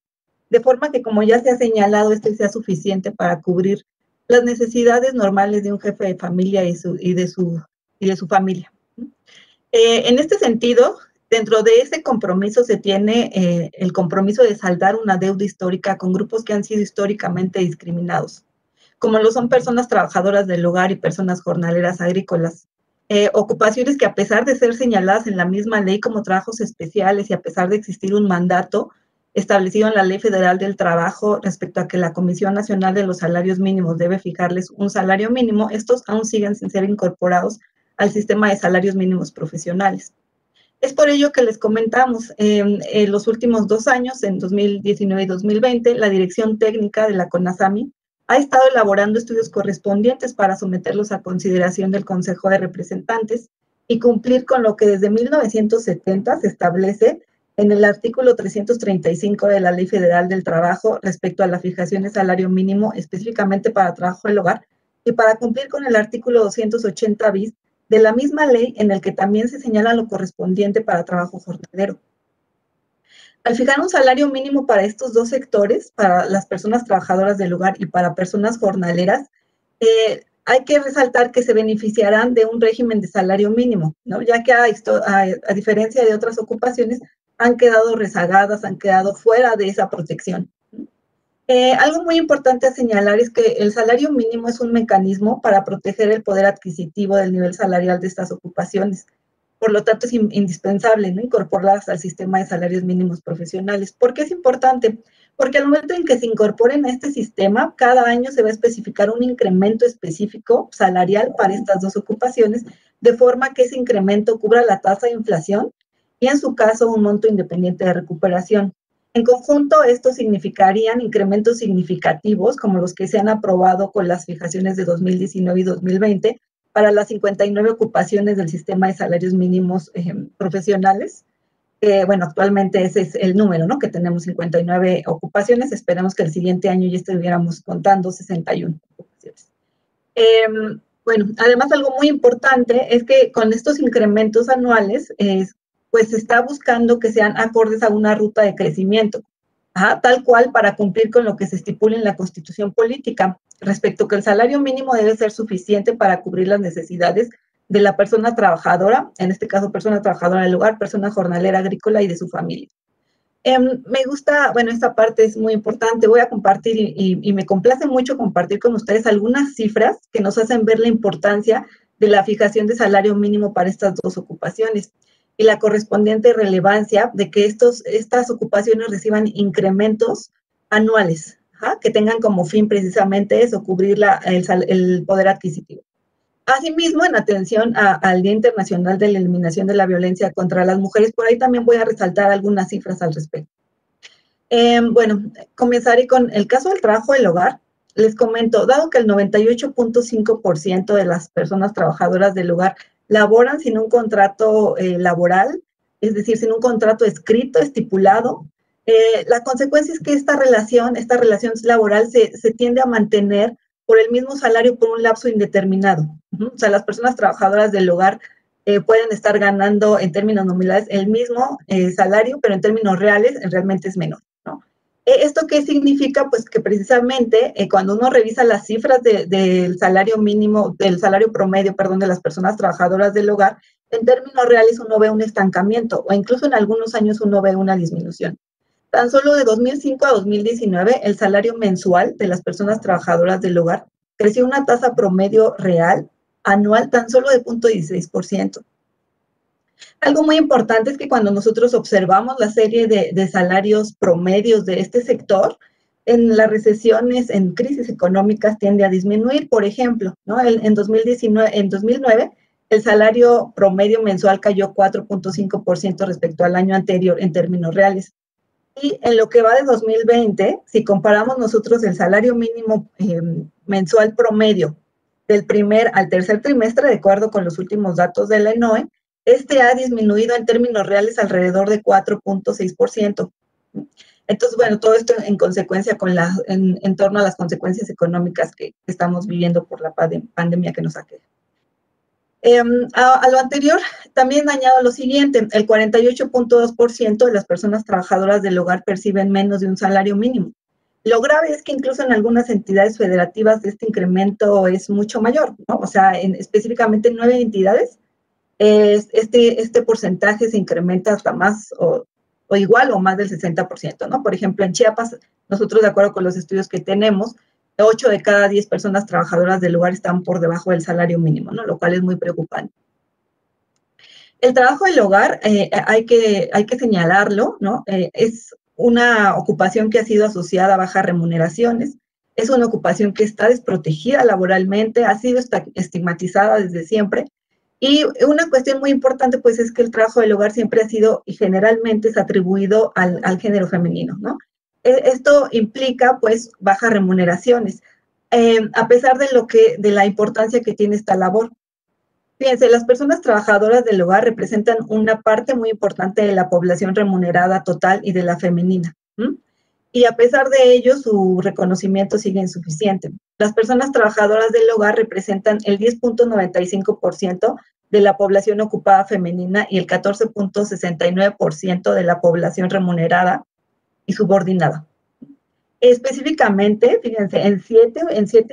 D: De forma que, como ya se ha señalado, este sea suficiente para cubrir las necesidades normales de un jefe de familia y de su familia. En este sentido, dentro de ese compromiso se tiene el compromiso de saldar una deuda histórica con grupos que han sido históricamente discriminados, como lo son personas trabajadoras del hogar y personas jornaleras agrícolas. Ocupaciones que, a pesar de ser señaladas en la misma ley como trabajos especiales y a pesar de existir un mandato establecido en la Ley Federal del Trabajo respecto a que la Comisión Nacional de los Salarios Mínimos debe fijarles un salario mínimo, estos aún siguen sin ser incorporados al sistema de salarios mínimos profesionales. Es por ello que les comentamos, en los últimos 2 años, en 2019 y 2020, la Dirección Técnica de la CONASAMI ha estado elaborando estudios correspondientes para someterlos a consideración del Consejo de Representantes y cumplir con lo que desde 1970 se establece en el artículo 335 de la Ley Federal del Trabajo respecto a la fijación de salario mínimo específicamente para trabajo del hogar, y para cumplir con el artículo 280 bis de la misma ley, en el que también se señala lo correspondiente para trabajo jornalero. Al fijar un salario mínimo para estos dos sectores, para las personas trabajadoras del hogar y para personas jornaleras, hay que resaltar que se beneficiarán de un régimen de salario mínimo, ¿no? Ya que a diferencia de otras ocupaciones, han quedado rezagadas, han quedado fuera de esa protección. Algo muy importante a señalar es que el salario mínimo es un mecanismo para proteger el poder adquisitivo del nivel salarial de estas ocupaciones. Por lo tanto, es indispensable, ¿no?, incorporarlas al sistema de salarios mínimos profesionales. ¿Por qué es importante? Porque al momento en que se incorporen a este sistema, cada año se va a especificar un incremento específico salarial para estas dos ocupaciones, de forma que ese incremento cubra la tasa de inflación y, en su caso, un monto independiente de recuperación. En conjunto, esto significarían incrementos significativos, como los que se han aprobado con las fijaciones de 2019 y 2020, para las 59 ocupaciones del sistema de salarios mínimos profesionales. Bueno, actualmente ese es el número, ¿no?, que tenemos 59 ocupaciones. Esperamos que el siguiente año ya estuviéramos contando 61 ocupaciones. Bueno, además algo muy importante es que con estos incrementos anuales, pues se está buscando que sean acordes a una ruta de crecimiento, tal cual para cumplir con lo que se estipula en la Constitución Política, respecto que el salario mínimo debe ser suficiente para cubrir las necesidades de la persona trabajadora, en este caso persona trabajadora del hogar, persona jornalera agrícola y de su familia. Me gusta, bueno, esta parte es muy importante, voy a compartir y me complace mucho compartir con ustedes algunas cifras que nos hacen ver la importancia de la fijación de salario mínimo para estas dos ocupaciones y la correspondiente relevancia de que estas ocupaciones reciban incrementos anuales, que tengan como fin precisamente eso, cubrir el poder adquisitivo. Asimismo, en atención al Día Internacional de la Eliminación de la Violencia contra las Mujeres, por ahí también voy a resaltar algunas cifras al respecto. Bueno, comenzaré con el caso del trabajo del hogar. Les comento, dado que el 98.5% de las personas trabajadoras del hogar laboran sin un contrato laboral, es decir, sin un contrato escrito, estipulado, la consecuencia es que esta relación laboral se tiende a mantener por el mismo salario por un lapso indeterminado. O sea, las personas trabajadoras del hogar pueden estar ganando en términos nominales el mismo salario, pero en términos reales realmente es menor, ¿no? ¿Esto qué significa? Pues que precisamente cuando uno revisa las cifras del salario mínimo, del salario promedio, perdón, de las personas trabajadoras del hogar, en términos reales uno ve un estancamiento o incluso en algunos años uno ve una disminución. Tan solo de 2005 a 2019, el salario mensual de las personas trabajadoras del hogar creció una tasa promedio real anual tan solo de 0.16%. Algo muy importante es que cuando nosotros observamos la serie de salarios promedios de este sector, en las recesiones, en crisis económicas, tiende a disminuir. Por ejemplo, ¿no?, en 2009, el salario promedio mensual cayó 4.5% respecto al año anterior en términos reales. Y en lo que va de 2020, si comparamos nosotros el salario mínimo mensual promedio del primer al tercer trimestre, de acuerdo con los últimos datos de la ENOE, este ha disminuido en términos reales alrededor de 4.6%. Entonces, bueno, todo esto en consecuencia en torno a las consecuencias económicas que estamos viviendo por la pandemia que nos aqueja. A lo anterior, también añado lo siguiente, el 48.2% de las personas trabajadoras del hogar perciben menos de un salario mínimo. Lo grave es que incluso en algunas entidades federativas este incremento es mucho mayor, ¿no? O sea, específicamente en 9 entidades, este porcentaje se incrementa hasta más o igual o más del 60%, ¿no? Por ejemplo, en Chiapas, nosotros de acuerdo con los estudios que tenemos, 8 de cada 10 personas trabajadoras del hogar están por debajo del salario mínimo, ¿no?, lo cual es muy preocupante. El trabajo del hogar, hay que señalarlo, ¿no? Es una ocupación que ha sido asociada a bajas remuneraciones, es una ocupación que está desprotegida laboralmente, ha sido estigmatizada desde siempre, y una cuestión muy importante, pues, es que el trabajo del hogar siempre ha sido y generalmente es atribuido al género femenino, ¿no? Esto implica, pues, bajas remuneraciones, a pesar de la importancia que tiene esta labor. Fíjense, las personas trabajadoras del hogar representan una parte muy importante de la población remunerada total y de la femenina. Y a pesar de ello, su reconocimiento sigue insuficiente. Las personas trabajadoras del hogar representan el 10.95% de la población ocupada femenina y el 14.69% de la población remunerada y subordinada. Específicamente, fíjense, en siete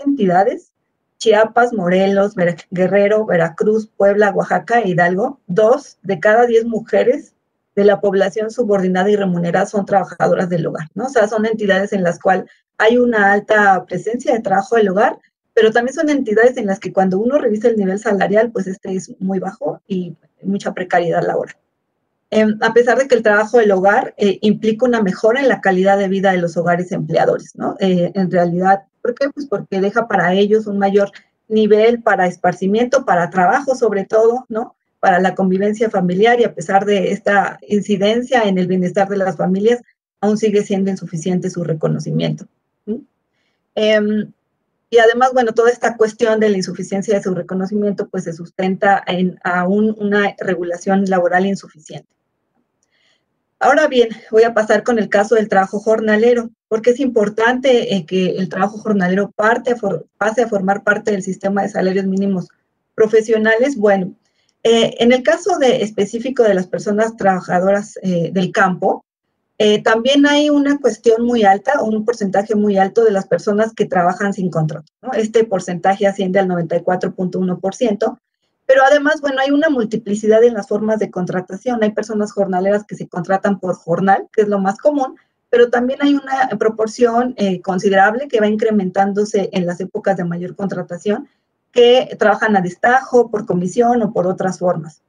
D: entidades, Chiapas, Morelos, Guerrero, Veracruz, Puebla, Oaxaca e Hidalgo, 2 de cada 10 mujeres de la población subordinada y remunerada son trabajadoras del hogar, ¿no? O sea, son entidades en las cuales hay una alta presencia de trabajo del hogar, pero también son entidades en las que cuando uno revisa el nivel salarial, pues este es muy bajo y mucha precariedad laboral. A pesar de que el trabajo del hogar implica una mejora en la calidad de vida de los hogares empleadores, ¿no? En realidad, ¿por qué? Pues porque deja para ellos un mayor nivel para esparcimiento, para trabajo sobre todo, ¿no? Para la convivencia familiar, y a pesar de esta incidencia en el bienestar de las familias, aún sigue siendo insuficiente su reconocimiento. Y además, bueno, toda esta cuestión de la insuficiencia de su reconocimiento, pues se sustenta en aún una regulación laboral insuficiente. Ahora bien, voy a pasar con el caso del trabajo jornalero, porque es importante que el trabajo jornalero pase a formar parte del sistema de salarios mínimos profesionales. Bueno, en el caso específico de las personas trabajadoras del campo, también hay una cuestión muy alta, un porcentaje muy alto de las personas que trabajan sin contrato, ¿no? Este porcentaje asciende al 94.1%, pero además, bueno, hay una multiplicidad en las formas de contratación. Hay personas jornaleras que se contratan por jornal, que es lo más común, pero también hay una proporción considerable que va incrementándose en las épocas de mayor contratación, que trabajan a destajo, por comisión o por otras formas.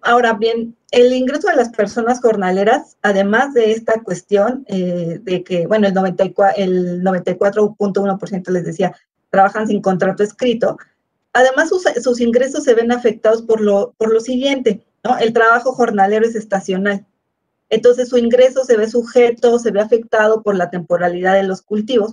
D: Ahora bien, el ingreso de las personas jornaleras, además de esta cuestión de que, bueno, el 94.1% les decía, trabajan sin contrato escrito, además sus ingresos se ven afectados por lo siguiente, ¿no? El trabajo jornalero es estacional. Entonces su ingreso se ve sujeto, se ve afectado por la temporalidad de los cultivos,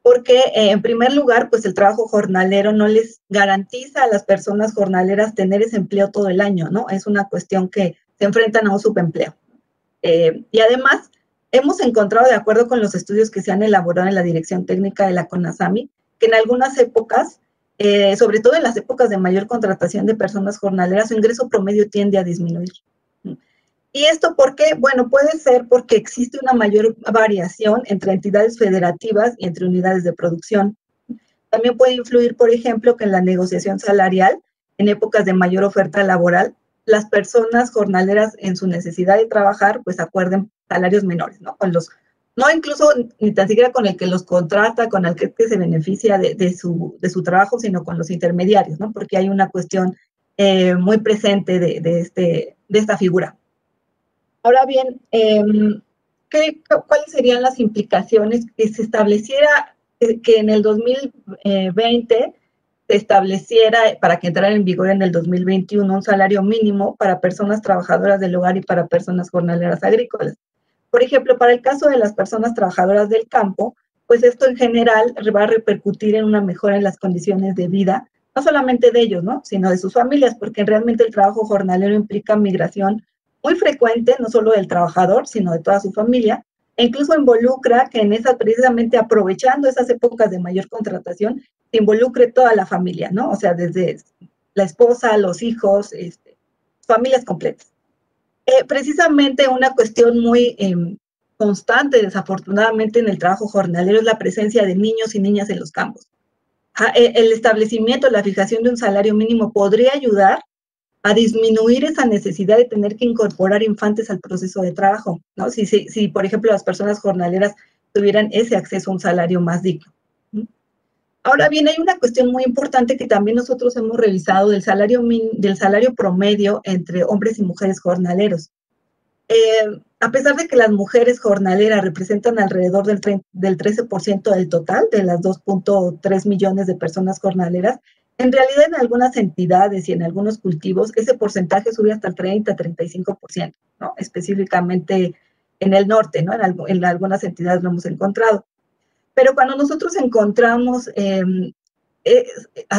D: porque en primer lugar, pues el trabajo jornalero no les garantiza a las personas jornaleras tener ese empleo todo el año, ¿no? Es una cuestión que se enfrentan a un subempleo. Y además, hemos encontrado, de acuerdo con los estudios que se han elaborado en la Dirección Técnica de la CONASAMI, que en algunas épocas, sobre todo en las épocas de mayor contratación de personas jornaleras, su ingreso promedio tiende a disminuir. ¿Y esto por qué? Bueno, puede ser porque existe una mayor variación entre entidades federativas y entre unidades de producción. También puede influir, por ejemplo, que en la negociación salarial, en épocas de mayor oferta laboral, las personas jornaleras en su necesidad de trabajar, pues acuerden salarios menores, ¿no? No incluso ni tan siquiera con el que los contrata, con el que se beneficia de su trabajo, sino con los intermediarios, ¿no? Porque hay una cuestión muy presente de esta figura. Ahora bien, ¿cuáles serían las implicaciones que se estableciera, que en el 2020 se estableciera, para que entrara en vigor en el 2021, un salario mínimo para personas trabajadoras del hogar y para personas jornaleras agrícolas? Por ejemplo, para el caso de las personas trabajadoras del campo, pues esto en general va a repercutir en una mejora en las condiciones de vida, no solamente de ellos, ¿no? Sino de sus familias, porque realmente el trabajo jornalero implica migración muy frecuente, no solo del trabajador, sino de toda su familia, e incluso involucra que precisamente aprovechando esas épocas de mayor contratación, se involucre toda la familia, ¿no? O sea, desde la esposa, los hijos, familias completas. Precisamente una cuestión muy constante, desafortunadamente, en el trabajo jornalero es la presencia de niños y niñas en los campos. El establecimiento, la fijación de un salario mínimo podría ayudar a disminuir esa necesidad de tener que incorporar infantes al proceso de trabajo, ¿no? Si por ejemplo, las personas jornaleras tuvieran ese acceso a un salario más digno. Ahora bien, hay una cuestión muy importante que también nosotros hemos revisado del salario promedio entre hombres y mujeres jornaleros. A pesar de que las mujeres jornaleras representan alrededor del 13% del total de las 2.3 millones de personas jornaleras, en realidad en algunas entidades y en algunos cultivos ese porcentaje sube hasta el 30-35%, ¿no? Específicamente en el norte, ¿no? En algunas entidades lo hemos encontrado. Pero cuando nosotros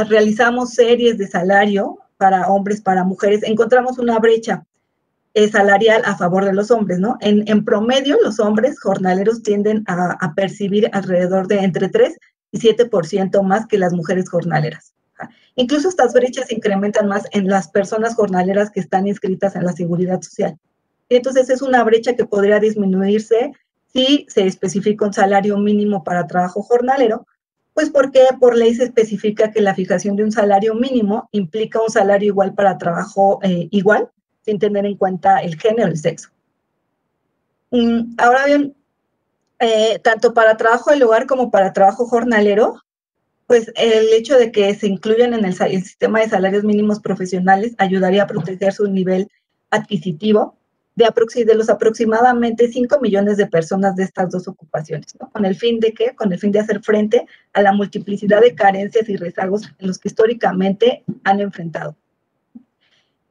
D: realizamos series de salario para hombres, para mujeres, encontramos una brecha salarial a favor de los hombres, ¿no? En promedio, los hombres jornaleros tienden a percibir alrededor de entre 3 y 7% más que las mujeres jornaleras. Incluso estas brechas se incrementan más en las personas jornaleras que están inscritas en la Seguridad Social. Y entonces es una brecha que podría disminuirse si se especifica un salario mínimo para trabajo jornalero, pues porque por ley se especifica que la fijación de un salario mínimo implica un salario igual para trabajo igual, sin tener en cuenta el género y el sexo. Ahora bien, tanto para trabajo del hogar como para trabajo jornalero, pues el hecho de que se incluyan en el sistema de salarios mínimos profesionales ayudaría a proteger su nivel adquisitivo de los aproximadamente 5 millones de personas de estas dos ocupaciones, ¿no? ¿Con el fin de qué? Con el fin de hacer frente a la multiplicidad de carencias y rezagos en los que históricamente han enfrentado.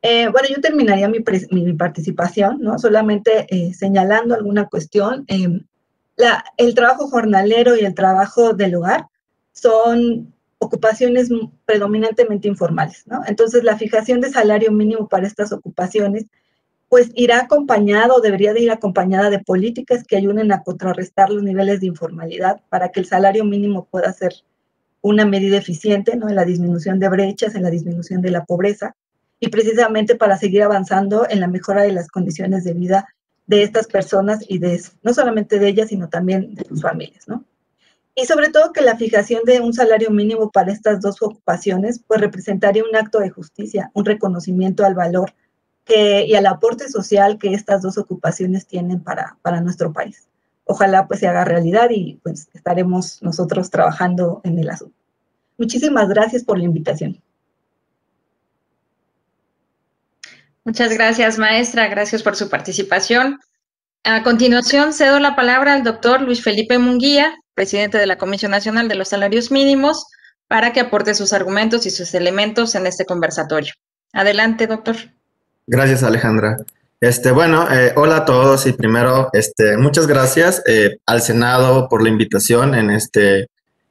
D: Bueno, yo terminaría mi participación, ¿no? Solamente señalando alguna cuestión. El trabajo jornalero y el trabajo del hogar son ocupaciones predominantemente informales, ¿no? Entonces, la fijación de salario mínimo para estas ocupaciones, pues irá acompañado, debería de ir acompañada de políticas que ayuden a contrarrestar los niveles de informalidad para que el salario mínimo pueda ser una medida eficiente, ¿no? En la disminución de brechas, en la disminución de la pobreza, y precisamente para seguir avanzando en la mejora de las condiciones de vida de estas personas y no solamente de ellas, sino también de sus familias, ¿no? Y sobre todo que la fijación de un salario mínimo para estas dos ocupaciones, pues representaría un acto de justicia, un reconocimiento al valor y al aporte social que estas dos ocupaciones tienen para nuestro país. Ojalá pues se haga realidad y pues estaremos nosotros trabajando en el asunto. Muchísimas gracias por la invitación.
B: Muchas gracias, maestra. Gracias por su participación. A continuación, cedo la palabra al doctor Luis Felipe Munguía, presidente de la Comisión Nacional de los Salarios Mínimos, para que aporte sus argumentos y sus elementos en este conversatorio. Adelante, doctor.
A: Gracias, Alejandra. Bueno, hola a todos y primero, muchas gracias al Senado por la invitación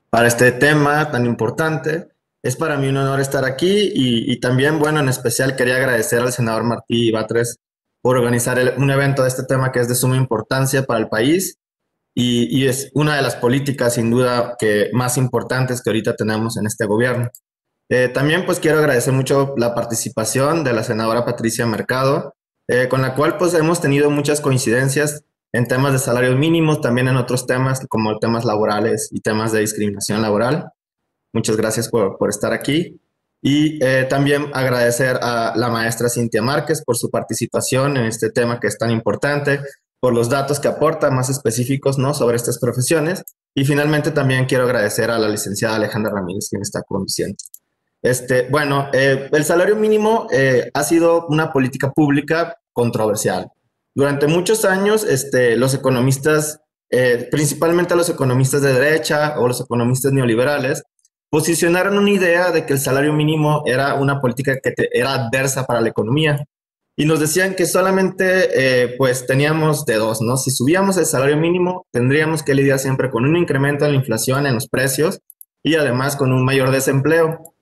A: para este tema tan importante. Es para mí un honor estar aquí y también, bueno, en especial quería agradecer al senador Martí Batres por organizar un evento de este tema que es de suma importancia para el país y es una de las políticas, sin duda, más importantes que ahorita tenemos en este gobierno. También, pues, quiero agradecer mucho la participación de la senadora Patricia Mercado, con la cual, pues, hemos tenido muchas coincidencias en temas de salarios mínimos, también en otros temas como temas laborales y temas de discriminación laboral. Muchas gracias por estar aquí. Y también agradecer a la maestra Cintia Márquez por su participación en este tema que es tan importante, por los datos que aporta más específicos, ¿no?, sobre estas profesiones. Y finalmente también quiero agradecer a la licenciada Alejandra Ramírez, quien está conduciendo. Bueno, el salario mínimo ha sido una política pública controversial. Durante muchos años, los economistas, principalmente los economistas de derecha o los economistas neoliberales, posicionaron una idea de que el salario mínimo era una política que era adversa para la economía. Y nos decían que solamente pues teníamos de dos, ¿no? Si subíamos el salario mínimo, tendríamos que lidiar siempre con un incremento en la inflación, en los precios, y además con un mayor desempleo.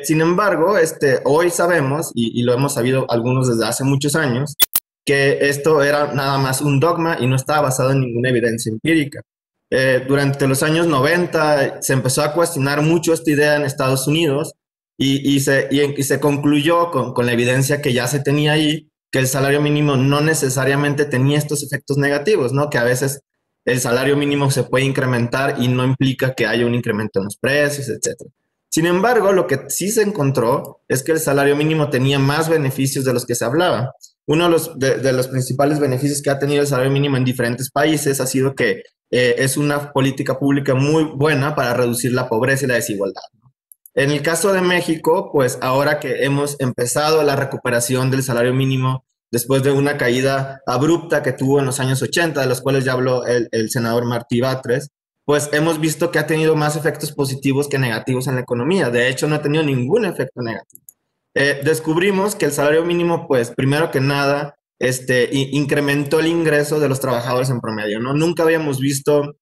A: Sin embargo, hoy sabemos, y lo hemos sabido algunos desde hace muchos años, que esto era nada más un dogma y no estaba basado en ninguna evidencia empírica. Durante los años 90 se empezó a cuestionar mucho esta idea en Estados Unidos y se concluyó con la evidencia que ya se tenía ahí, que el salario mínimo no necesariamente tenía estos efectos negativos, ¿no? Que a veces el salario mínimo se puede incrementar y no implica que haya un incremento en los precios, etc. Sin embargo, lo que sí se encontró es que el salario mínimo tenía más beneficios de los que se hablaba. Uno de los principales beneficios que ha tenido el salario mínimo en diferentes países ha sido que es una política pública muy buena para reducir la pobreza y la desigualdad, ¿no? En el caso de México, pues ahora que hemos empezado la recuperación del salario mínimo después de una caída abrupta que tuvo en los años 80, de los cuales ya habló el senador Martí Batres, pues hemos visto que ha tenido más efectos positivos que negativos en la economía. De hecho, no ha tenido ningún efecto negativo. Descubrimos que el salario mínimo, pues primero que nada, incrementó el ingreso de los trabajadores en promedio, ¿no? Nunca habíamos visto,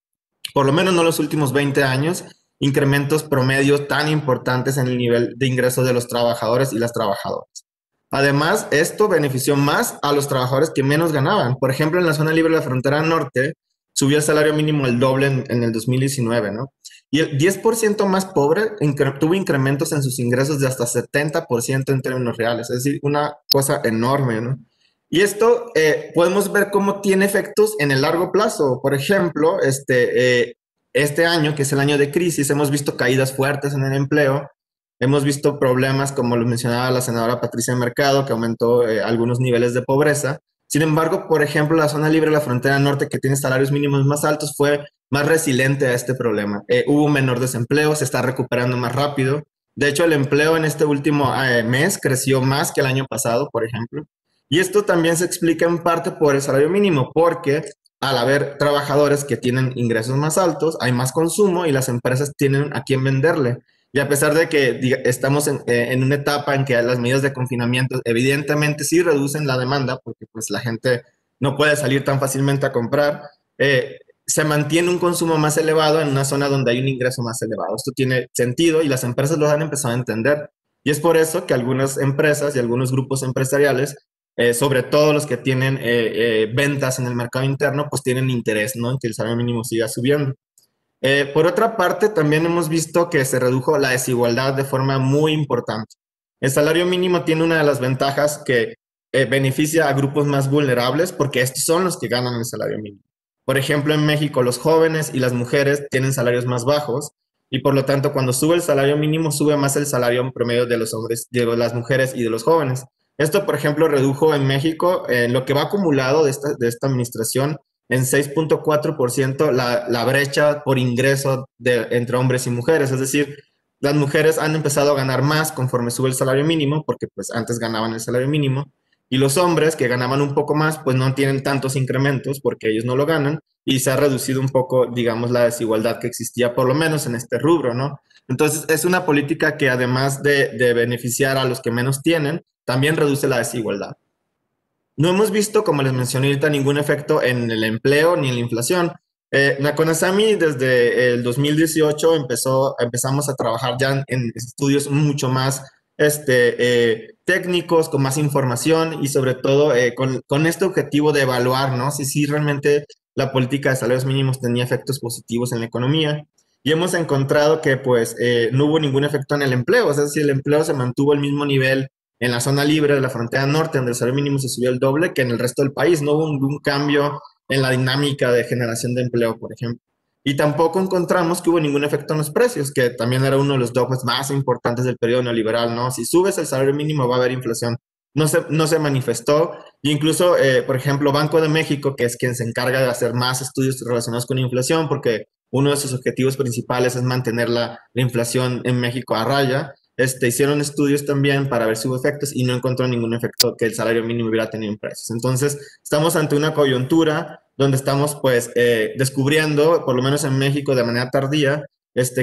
A: por lo menos no los últimos 20 años, incrementos promedios tan importantes en el nivel de ingreso de los trabajadores y las trabajadoras. Además, esto benefició más a los trabajadores que menos ganaban. Por ejemplo, en la zona libre de la frontera norte, subió el salario mínimo el doble en el 2019, ¿no? Y el 10% más pobre tuvo incrementos en sus ingresos de hasta 70% en términos reales, es decir, una cosa enorme, ¿no? Y esto podemos ver cómo tiene efectos en el largo plazo. Por ejemplo, este año, que es el año de crisis, hemos visto caídas fuertes en el empleo, hemos visto problemas, como lo mencionaba la senadora Patricia Mercado, que aumentó algunos niveles de pobreza. Sin embargo, por ejemplo, la zona libre de la frontera norte, que tiene salarios mínimos más altos, fue más resiliente a este problema. Hubo menor desempleo, se está recuperando más rápido. De hecho, el empleo en este último mes creció más que el año pasado, por ejemplo. Y esto también se explica en parte por el salario mínimo, porque al haber trabajadores que tienen ingresos más altos, hay más consumo y las empresas tienen a quién venderle. Y a pesar de que estamos en una etapa en que las medidas de confinamiento evidentemente sí reducen la demanda, porque pues la gente no puede salir tan fácilmente a comprar, se mantiene un consumo más elevado en una zona donde hay un ingreso más elevado. Esto tiene sentido y las empresas lo han empezado a entender. Y es por eso que algunas empresas y algunos grupos empresariales, sobre todo los que tienen ventas en el mercado interno, pues tienen interés, ¿no?, en que el salario mínimo siga subiendo. Por otra parte, también hemos visto que se redujo la desigualdad de forma muy importante. El salario mínimo tiene una de las ventajas que beneficia a grupos más vulnerables porque estos son los que ganan el salario mínimo. Por ejemplo, en México los jóvenes y las mujeres tienen salarios más bajos y por lo tanto cuando sube el salario mínimo sube más el salario en promedio de los hombres, de las mujeres y de los jóvenes. Esto, por ejemplo, redujo en México lo que va acumulado de esta administración en 6.4% la brecha por ingreso entre hombres y mujeres. Es decir, las mujeres han empezado a ganar más conforme sube el salario mínimo, porque pues antes ganaban el salario mínimo, y los hombres que ganaban un poco más, pues no tienen tantos incrementos porque ellos no lo ganan, y se ha reducido un poco, digamos, la desigualdad que existía, por lo menos en este rubro, ¿no? Entonces, es una política que además de beneficiar a los que menos tienen, también reduce la desigualdad. No hemos visto, como les mencioné ahorita, ningún efecto en el empleo ni en la inflación. La CONASAMI desde el 2018 empezamos a trabajar ya en estudios mucho más técnicos, con más información y sobre todo con este objetivo de evaluar, ¿no?, si realmente la política de salarios mínimos tenía efectos positivos en la economía. Y hemos encontrado que pues no hubo ningún efecto en el empleo, o sea, si el empleo se mantuvo al mismo nivel en la zona libre de la frontera norte, donde el salario mínimo se subió el doble que en el resto del país. No hubo ningún cambio en la dinámica de generación de empleo, por ejemplo. Y tampoco encontramos que hubo ningún efecto en los precios, que también era uno de los dogmas más importantes del periodo neoliberal, ¿no? Si subes el salario mínimo va a haber inflación. No se manifestó. E incluso, por ejemplo, Banco de México, que es quien se encarga de hacer más estudios relacionados con inflación, porque uno de sus objetivos principales es mantener la inflación en México a raya. Hicieron estudios también para ver si hubo efectos y no encontró ningún efecto que el salario mínimo hubiera tenido en precios. Entonces, estamos ante una coyuntura donde estamos pues descubriendo, por lo menos en México de manera tardía,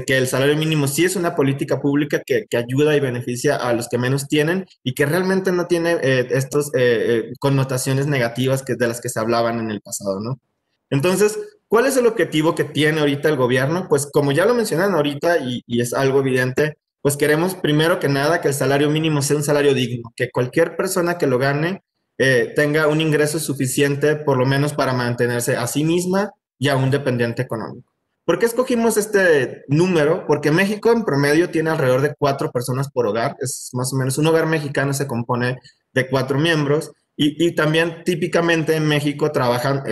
A: que el salario mínimo sí es una política pública que ayuda y beneficia a los que menos tienen y que realmente no tiene estas connotaciones negativas de las que se hablaban en el pasado, ¿no? Entonces, ¿cuál es el objetivo que tiene ahorita el gobierno? Pues como ya lo mencionan ahorita y es algo evidente, pues queremos primero que nada que el salario mínimo sea un salario digno, que cualquier persona que lo gane tenga un ingreso suficiente por lo menos para mantenerse a sí misma y a un dependiente económico. ¿Por qué escogimos este número? Porque México en promedio tiene alrededor de 4 personas por hogar, es más o menos un hogar mexicano se compone de 4 miembros y también típicamente en México trabajan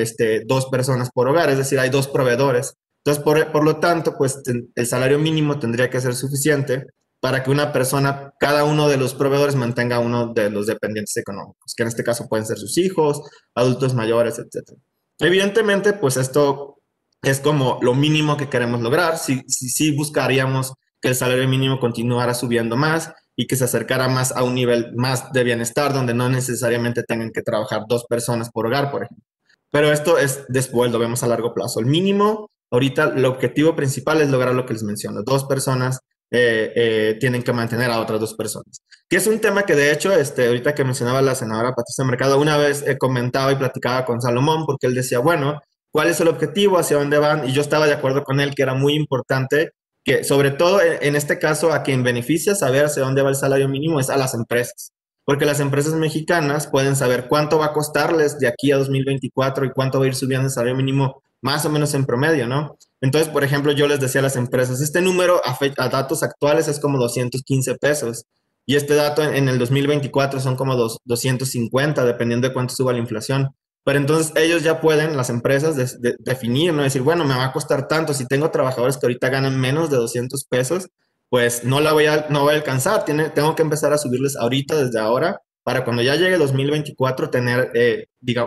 A: 2 personas por hogar, es decir, hay 2 proveedores. Entonces, por lo tanto, pues el salario mínimo tendría que ser suficiente para que una persona, cada uno de los proveedores mantenga uno de los dependientes económicos, que en este caso pueden ser sus hijos, adultos mayores, etc. Evidentemente, pues esto es como lo mínimo que queremos lograr. Sí buscaríamos que el salario mínimo continuara subiendo más y que se acercara más a un nivel más de bienestar, donde no necesariamente tengan que trabajar 2 personas por hogar, por ejemplo. Pero esto es después, lo vemos a largo plazo. El mínimo, ahorita el objetivo principal es lograr lo que les menciono, 2 personas tienen que mantener a otras 2 personas. Que es un tema que de hecho, ahorita que mencionaba la senadora Patricia Mercado, una vez comentaba y platicaba con Salomón, porque él decía, bueno, ¿cuál es el objetivo? ¿Hacia dónde van? Y yo estaba de acuerdo con él que era muy importante que, sobre todo en este caso, a quien beneficia saber hacia dónde va el salario mínimo es a las empresas. Porque las empresas mexicanas pueden saber cuánto va a costarles de aquí a 2024 y cuánto va a ir subiendo el salario mínimo más o menos en promedio, ¿no? Entonces, por ejemplo, yo les decía a las empresas, este número a datos actuales es como 215 pesos. Y este dato en el 2024 son como 250, dependiendo de cuánto suba la inflación. Pero entonces ellos ya pueden, las empresas, definir, ¿no? Decir, bueno, me va a costar tanto. Si tengo trabajadores que ahorita ganan menos de 200 pesos, pues no voy a alcanzar. Tengo que empezar a subirles ahorita, desde ahora, para cuando ya llegue 2024 tener,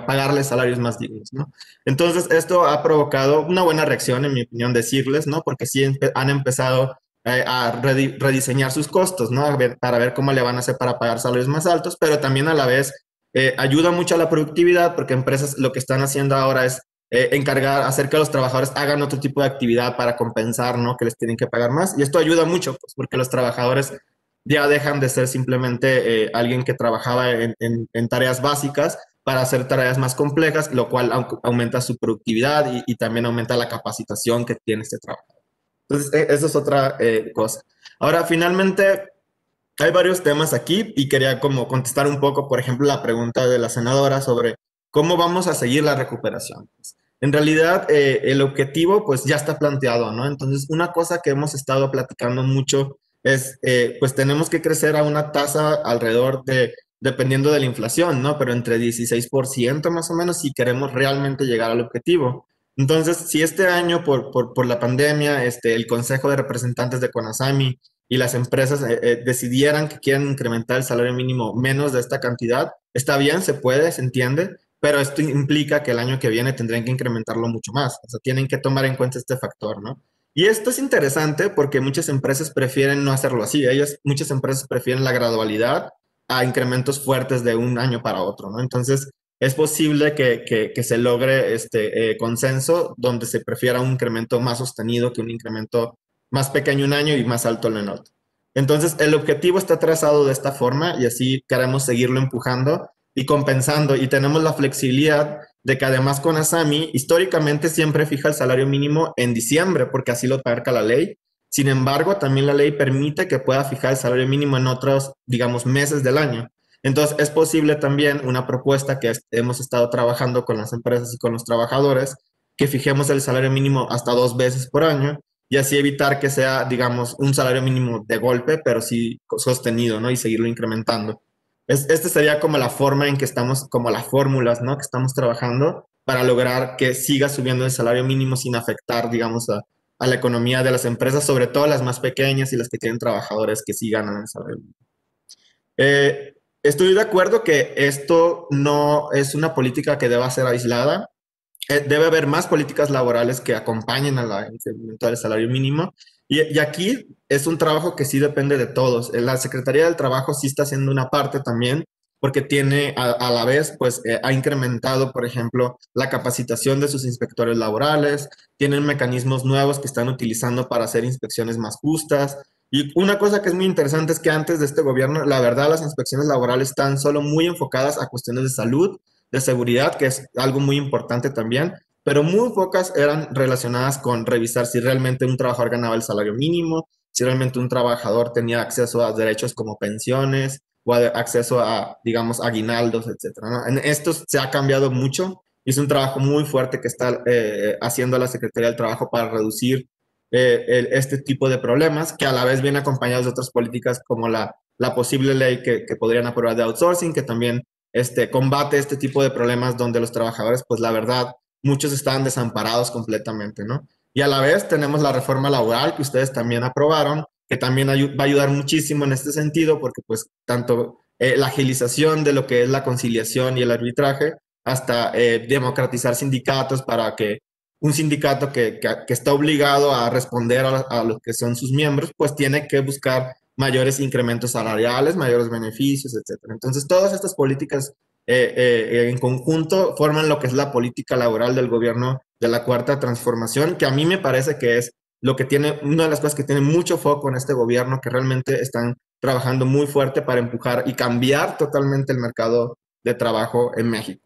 A: pagarles salarios más dignos, ¿no? Entonces, esto ha provocado una buena reacción, en mi opinión, decirles, ¿no? Porque sí han empezado a rediseñar sus costos, ¿no? Para ver cómo le van a hacer para pagar salarios más altos, pero también a la vez ayuda mucho a la productividad, porque empresas lo que están haciendo ahora es hacer que los trabajadores hagan otro tipo de actividad para compensar, ¿no? Que les tienen que pagar más. Y esto ayuda mucho, pues, porque los trabajadores ya dejan de ser simplemente alguien que trabajaba en tareas básicas para hacer tareas más complejas, lo cual aumenta su productividad y también aumenta la capacitación que tiene este trabajo. Entonces, eso es otra cosa. Ahora, finalmente, hay varios temas aquí y quería como contestar un poco, por ejemplo, la pregunta de la senadora sobre cómo vamos a seguir la recuperación. En realidad, el objetivo pues ya está planteado, ¿no? Entonces, una cosa que hemos estado platicando mucho es, pues tenemos que crecer a una tasa alrededor de, dependiendo de la inflación, ¿no? Pero entre 16% más o menos si queremos realmente llegar al objetivo. Entonces, si este año por la pandemia, el Consejo de Representantes de CONASAMI y las empresas decidieran que quieren incrementar el salario mínimo menos de esta cantidad, está bien, se puede, se entiende, pero esto implica que el año que viene tendrían que incrementarlo mucho más. O sea, tienen que tomar en cuenta este factor, ¿no? Y esto es interesante porque muchas empresas prefieren no hacerlo así. Muchas empresas prefieren la gradualidad a incrementos fuertes de un año para otro, ¿no? Entonces, es posible que se logre este consenso donde se prefiera un incremento más sostenido que un incremento más pequeño un año y más alto en otro. Entonces, el objetivo está trazado de esta forma y así queremos seguirlo empujando y compensando. Y tenemos la flexibilidad de que además CONASAMI históricamente siempre fija el salario mínimo en diciembre, porque así lo marca la ley. Sin embargo, también la ley permite que pueda fijar el salario mínimo en otros, digamos, meses del año. Entonces, es posible también una propuesta que hemos estado trabajando con las empresas y con los trabajadores, que fijemos el salario mínimo hasta 2 veces por año y así evitar que sea, digamos, un salario mínimo de golpe, pero sí sostenido, ¿no? Y seguirlo incrementando. Esta sería como la forma en que estamos, como las fórmulas, ¿no? Que estamos trabajando para lograr que siga subiendo el salario mínimo sin afectar, digamos, a la economía de las empresas, sobre todo las más pequeñas y las que tienen trabajadores que sí ganan el salario mínimo. Estoy de acuerdo que esto no es una política que deba ser aislada. Debe haber más políticas laborales que acompañen al incremento del salario mínimo. Y aquí es un trabajo que sí depende de todos. La Secretaría del Trabajo sí está haciendo una parte también, porque tiene a la vez, pues ha incrementado, por ejemplo, la capacitación de sus inspectores laborales, tienen mecanismos nuevos que están utilizando para hacer inspecciones más justas. Y una cosa que es muy interesante es que antes de este gobierno, la verdad, las inspecciones laborales están solo muy enfocadas a cuestiones de salud, de seguridad, que es algo muy importante también, pero muy pocas eran relacionadas con revisar si realmente un trabajador ganaba el salario mínimo, si realmente un trabajador tenía acceso a derechos como pensiones o acceso a, digamos, aguinaldos, etcétera, ¿no? En esto se ha cambiado mucho y es un trabajo muy fuerte que está haciendo la Secretaría del Trabajo para reducir este tipo de problemas, que a la vez viene acompañados de otras políticas como la posible ley que podrían aprobar de outsourcing, que también combate este tipo de problemas donde los trabajadores, pues la verdad, muchos estaban desamparados completamente, ¿no? Y a la vez tenemos la reforma laboral que ustedes también aprobaron, que también va a ayudar muchísimo en este sentido, porque pues tanto la agilización de lo que es la conciliación y el arbitraje, hasta democratizar sindicatos para que un sindicato que está obligado a responder a lo que son sus miembros, pues tiene que buscar mayores incrementos salariales, mayores beneficios, etcétera. Entonces, todas estas políticas en conjunto forman lo que es la política laboral del gobierno de la Cuarta Transformación, que a mí me parece que es lo que tiene, una de las cosas que tiene mucho foco en este gobierno, que realmente están trabajando muy fuerte para empujar y cambiar totalmente el mercado de trabajo en México.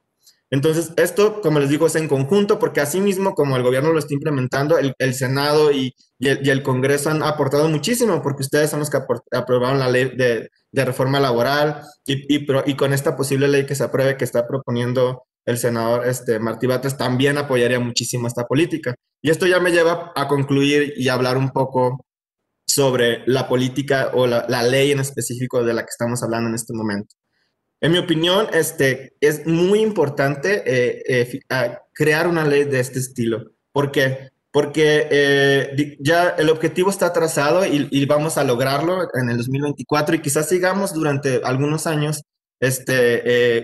A: Entonces, esto, como les digo, es en conjunto, porque así mismo como el gobierno lo está implementando, el Senado y el Congreso han aportado muchísimo, porque ustedes son los que aprobaron la ley de reforma laboral y con esta posible ley que se apruebe, que está proponiendo el senador Martí Batres también apoyaría muchísimo esta política. Y esto ya me lleva a concluir y hablar un poco sobre la política o la ley en específico de la que estamos hablando en este momento. En mi opinión, es muy importante crear una ley de este estilo. ¿Por qué? Porque ya el objetivo está trazado y vamos a lograrlo en el 2024 y quizás sigamos durante algunos años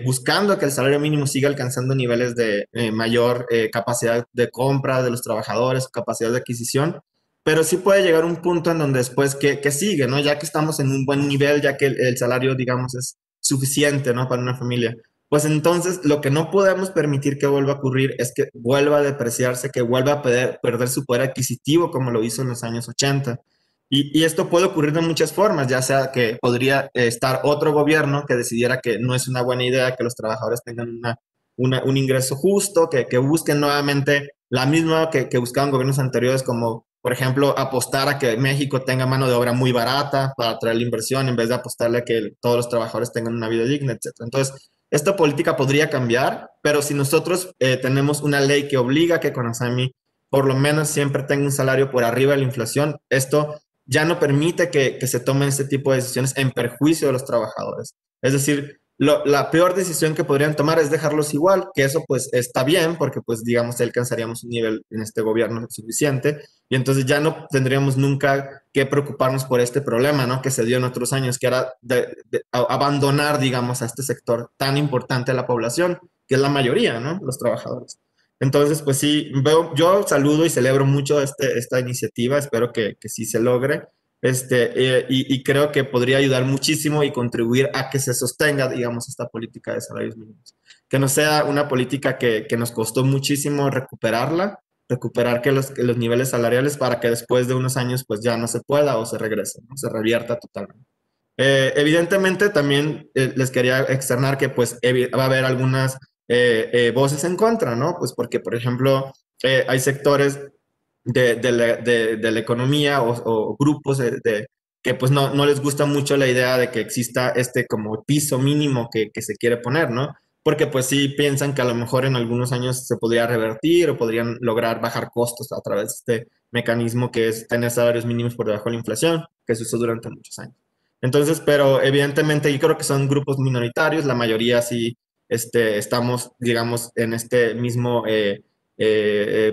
A: buscando que el salario mínimo siga alcanzando niveles de mayor capacidad de compra de los trabajadores, capacidad de adquisición, pero sí puede llegar un punto en donde después que sigue, ¿no? Ya que estamos en un buen nivel, ya que el salario, digamos, es suficiente, ¿no? Para una familia. Pues entonces lo que no podemos permitir que vuelva a ocurrir es que vuelva a depreciarse, que vuelva a perder su poder adquisitivo como lo hizo en los años 80. Y esto puede ocurrir de muchas formas, ya sea que podría estar otro gobierno que decidiera que no es una buena idea que los trabajadores tengan un ingreso justo, que busquen nuevamente la misma que buscaban gobiernos anteriores, como por ejemplo apostar a que México tenga mano de obra muy barata para atraer la inversión en vez de apostarle a que todos los trabajadores tengan una vida digna, etc. Entonces, esta política podría cambiar, pero si nosotros tenemos una ley que obliga a que Conasami por lo menos siempre tenga un salario por arriba de la inflación, esto ya no permite que se tomen este tipo de decisiones en perjuicio de los trabajadores. Es decir, la peor decisión que podrían tomar es dejarlos igual, que eso pues está bien, porque pues digamos alcanzaríamos un nivel en este gobierno suficiente, y entonces ya no tendríamos nunca que preocuparnos por este problema, ¿no? Que se dio en otros años, que era abandonar, digamos, a este sector tan importante de la población, que es la mayoría, ¿no? Los trabajadores. Entonces, pues sí, yo saludo y celebro mucho esta iniciativa, espero que sí se logre, y creo que podría ayudar muchísimo y contribuir a que se sostenga, digamos, esta política de salarios mínimos. Que no sea una política que nos costó muchísimo recuperar que los niveles salariales para que después de unos años pues ya no se pueda o se regrese, ¿no? Se revierta totalmente. Evidentemente también les quería externar que pues va a haber algunas voces en contra, ¿no? Pues porque, por ejemplo, hay sectores de la economía o grupos que pues no les gusta mucho la idea de que exista como piso mínimo que se quiere poner, ¿no? Porque pues sí piensan que a lo mejor en algunos años se podría revertir o podrían lograr bajar costos a través de este mecanismo que es tener salarios mínimos por debajo de la inflación, que se usó durante muchos años. Entonces, pero evidentemente yo creo que son grupos minoritarios, la mayoría sí estamos, digamos, en este mismo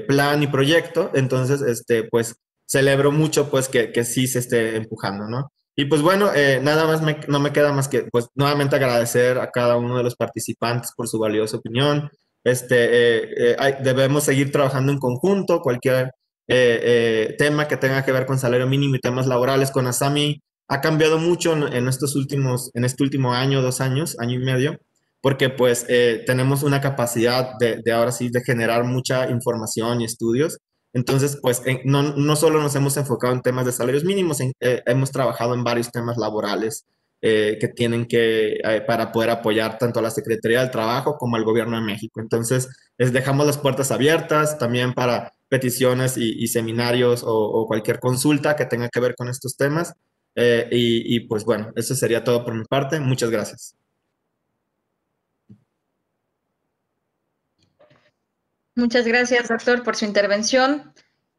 A: plan y proyecto, entonces, pues celebro mucho pues que sí se esté empujando, ¿no? Y pues bueno, nada más no me queda más que pues nuevamente agradecer a cada uno de los participantes por su valiosa opinión. Debemos seguir trabajando en conjunto, cualquier tema que tenga que ver con salario mínimo y temas laborales. Conasami ha cambiado mucho en este último año, 2 años, año y medio, porque pues tenemos una capacidad de ahora sí de generar mucha información y estudios. Entonces, pues no solo nos hemos enfocado en temas de salarios mínimos, hemos trabajado en varios temas laborales que tienen para poder apoyar tanto a la Secretaría del Trabajo como al Gobierno de México. Entonces, les dejamos las puertas abiertas también para peticiones y seminarios o cualquier consulta que tenga que ver con estos temas. Y pues bueno, eso sería todo por mi parte. Muchas gracias.
B: Muchas gracias, doctor, por su intervención.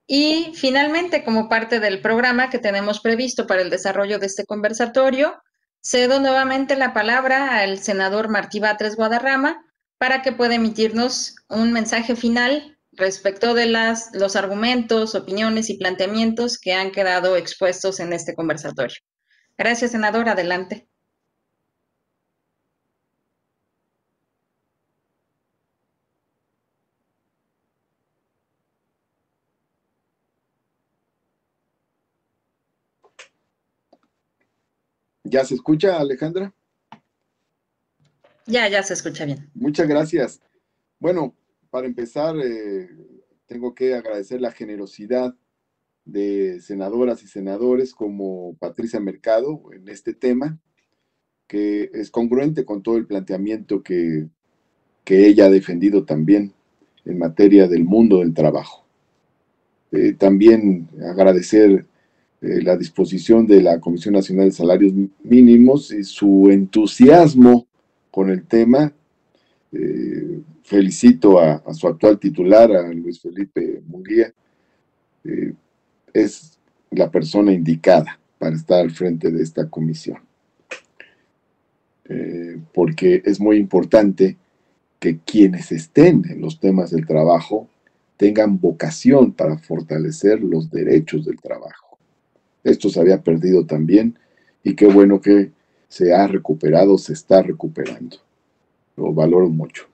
B: Y finalmente, como parte del programa que tenemos previsto para el desarrollo de este conversatorio, cedo nuevamente la palabra al senador Martí Batres Guadarrama para que pueda emitirnos un mensaje final respecto de los argumentos, opiniones y planteamientos que han quedado expuestos en este conversatorio. Gracias, senador. Adelante.
C: ¿Ya se escucha, Alejandra?
B: Ya se escucha bien.
C: Muchas gracias. Bueno, para empezar, tengo que agradecer la generosidad de senadoras y senadores como Patricia Mercado en este tema, que es congruente con todo el planteamiento que ella ha defendido también en materia del mundo del trabajo. También agradecer la disposición de la Comisión Nacional de Salarios Mínimos y su entusiasmo con el tema. felicito a su actual titular, a Luis Felipe Munguía. Es la persona indicada para estar al frente de esta comisión. Porque es muy importante que quienes estén en los temas del trabajo tengan vocación para fortalecer los derechos del trabajo. Esto se había perdido también y qué bueno que se ha recuperado, se está recuperando. Lo valoro mucho.